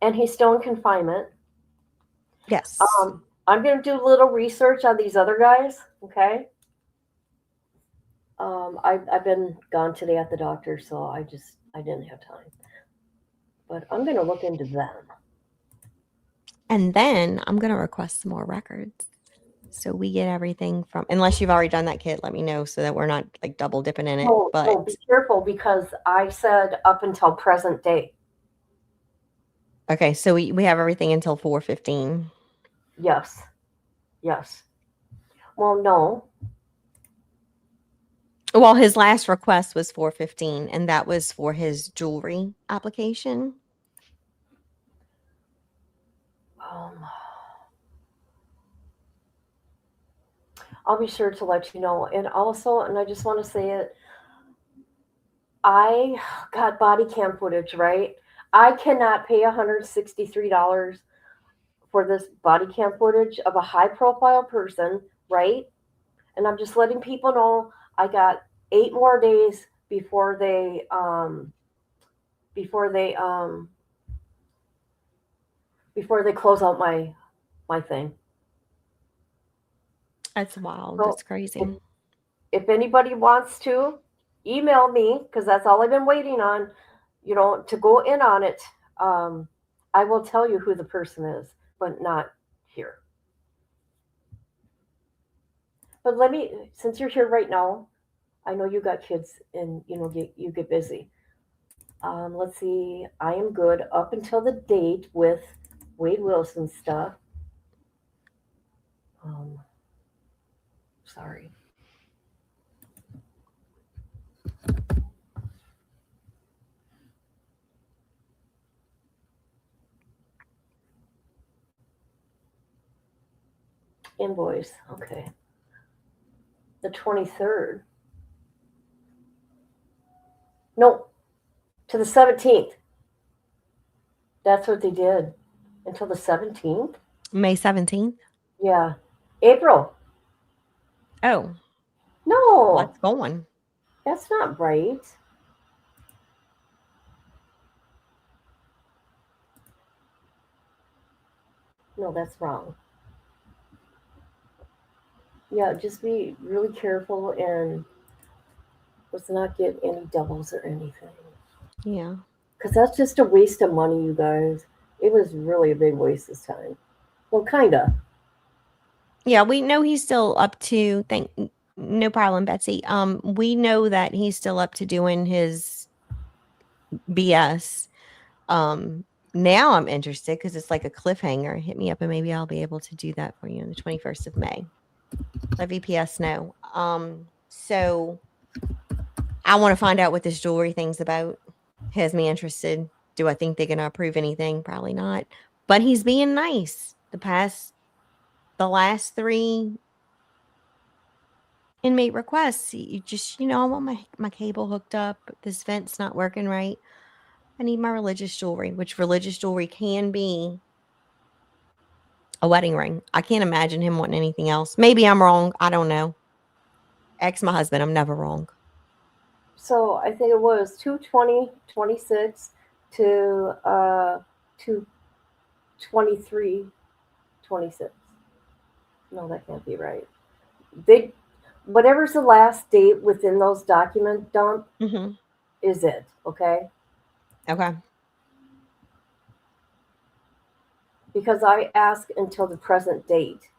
[SPEAKER 3] And he's still in confinement.
[SPEAKER 2] Yes.
[SPEAKER 3] I'm going to do a little research on these other guys, okay? I've been gone today at the doctor, so I didn't have time. But I'm going to look into them.
[SPEAKER 2] And then I'm going to request some more records. So we get everything from, unless you've already done that, Kit, let me know so that we're not like double dipping in it.
[SPEAKER 3] No, be careful because I said up until present day.
[SPEAKER 2] Okay, so we have everything until 4:15.
[SPEAKER 3] Yes. Well, no.
[SPEAKER 2] Well, his last request was 4:15, and that was for his jewelry application.
[SPEAKER 3] I'll be sure to let you know. And also, and I just want to say it, I got body cam footage, right? I cannot pay $163 for this body cam footage of a high profile person, right? And I'm just letting people know I got 8 more days before they close out my thing.
[SPEAKER 2] That's wild.
[SPEAKER 3] So
[SPEAKER 2] That's crazy.
[SPEAKER 3] if anybody wants to email me, because that's all I've been waiting on, to go in on it, I will tell you who the person is, but not here. But since you're here right now, I know you got kids and you get busy. Let's see. I am good up until the date with Wade Wilson stuff. Sorry. Invoice. Okay. The 23rd. No, to the 17th. That's what they did. Until the 17th?
[SPEAKER 2] May 17th?
[SPEAKER 3] Yeah. April.
[SPEAKER 2] Oh.
[SPEAKER 3] No.
[SPEAKER 2] Let's go on.
[SPEAKER 3] That's not right. No, that's wrong. Yeah, just be really careful and let's not get any doubles or anything.
[SPEAKER 2] Yeah.
[SPEAKER 3] Because that's just a waste of money, you guys. It was really a big waste this time. Well, kind of.
[SPEAKER 2] Yeah, we know he's still up to no problem, Betsy. We know that he's still up to doing his BS. Now I'm interested because it's like a cliffhanger. Hit me up and maybe I'll be able to do that for you on the 21st of May. Let VPS know. So I want to find out what this jewelry thing's about. Has me interested. Do I think they're going to approve anything? Probably not. But he's being nice. The last 3 inmate requests, you just, I want my cable hooked up. This vent's not working right. I need my religious jewelry, which religious jewelry can be a wedding ring. I can't imagine him wanting anything else. Maybe I'm wrong. I don't know. Ask my husband. I'm never wrong.
[SPEAKER 3] So I think it was 2/20/26 to 2/23/26. No, that can't be right. Whatever's the last date within those document dump is it, okay?
[SPEAKER 2] Okay.
[SPEAKER 3] Because I ask until the present date.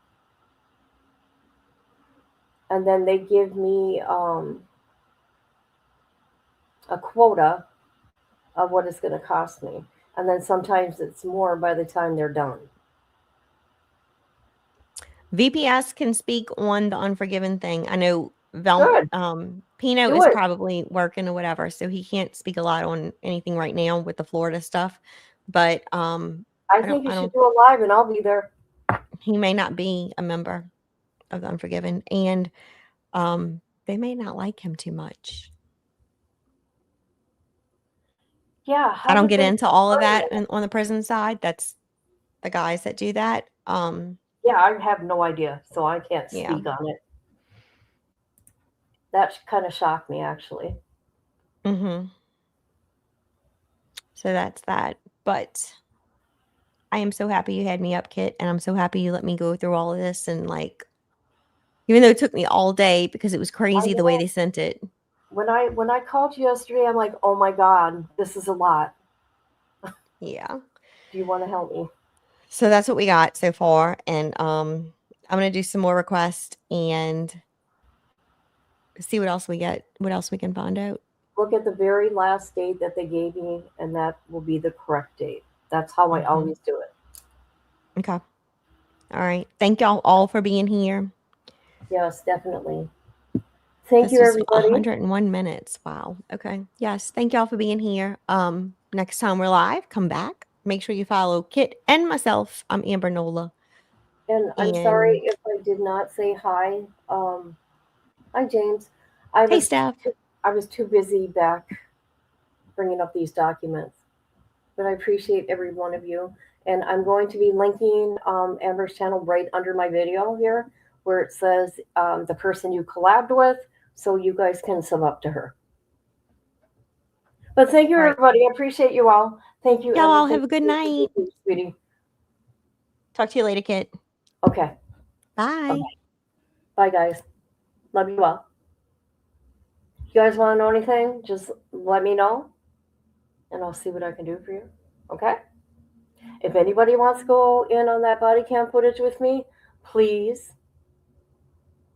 [SPEAKER 3] And then they give me a quota of what it's going to cost me. And then sometimes it's more by the time they're done.
[SPEAKER 2] VPS can speak on the Unforgiven thing. I know Pino is probably working or whatever, so he can't speak a lot on anything right now with the Florida stuff. But
[SPEAKER 3] I think you should do a live and I'll be there.
[SPEAKER 2] He may not be a member of the Unforgiven, and they may not like him too much.
[SPEAKER 3] Yeah.
[SPEAKER 2] I don't
[SPEAKER 3] did
[SPEAKER 2] get
[SPEAKER 3] they
[SPEAKER 2] into all of
[SPEAKER 3] start
[SPEAKER 2] that on the prison side. That's the guys that do that.
[SPEAKER 3] Yeah, I have no idea, so I can't
[SPEAKER 2] Yeah.
[SPEAKER 3] speak on it. That kind of shocked me, actually.
[SPEAKER 2] Mm-hmm. So that's that. But I am so happy you had me up, Kit, and I'm so happy you let me go through all of this. And like, even though it took me all day because it was crazy the way they sent it.
[SPEAKER 3] When I called you yesterday, I'm like, oh my God, this is a lot.
[SPEAKER 2] Yeah.
[SPEAKER 3] Do you want to help me?
[SPEAKER 2] So that's what we got so far. And I'm gonna do some more requests and see what else we get, what else we can find out.
[SPEAKER 3] Look at the very last date that they gave me, and that will be the correct date. That's how I always do it.
[SPEAKER 2] Okay. All right. Thank y'all all for being here.
[SPEAKER 3] Yes, definitely. Thank
[SPEAKER 2] This
[SPEAKER 3] you,
[SPEAKER 2] was
[SPEAKER 3] everybody.
[SPEAKER 2] 101 minutes. Wow. Okay. Yes. Thank y'all for being here. Next time we're live, come back. Make sure you follow Kit and myself. I'm Amber Nola.
[SPEAKER 3] And I'm sorry if I did not say hi. Hi, James.
[SPEAKER 2] Hey, Steph.
[SPEAKER 3] I was too busy back bringing up these documents, but I appreciate every one of you. And I'm going to be linking Amber's channel right under my video here, where it says the person you collabed with, so you guys can sub up to her. But thank you, everybody. I appreciate you all. Thank you,
[SPEAKER 2] Y'all
[SPEAKER 3] Amber.
[SPEAKER 2] all have a good night.
[SPEAKER 3] Sweetie.
[SPEAKER 2] Talk to you later, Kit.
[SPEAKER 3] Okay.
[SPEAKER 2] Bye.
[SPEAKER 3] Bye, guys. Love you all. If you guys want to know anything, just let me know, and I'll see what I can do for you. Okay? If anybody wants to go in on that body cam footage with me, please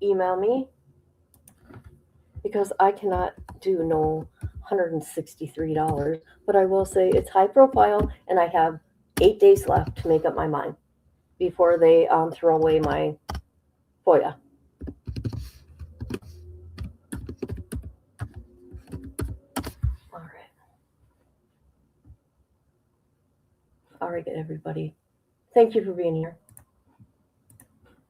[SPEAKER 3] email me, because I cannot do no $163. But I will say it's high profile, and I have 8 days left to make up my mind before they throw away my Foia. All right. All right, everybody. Thank you for being here.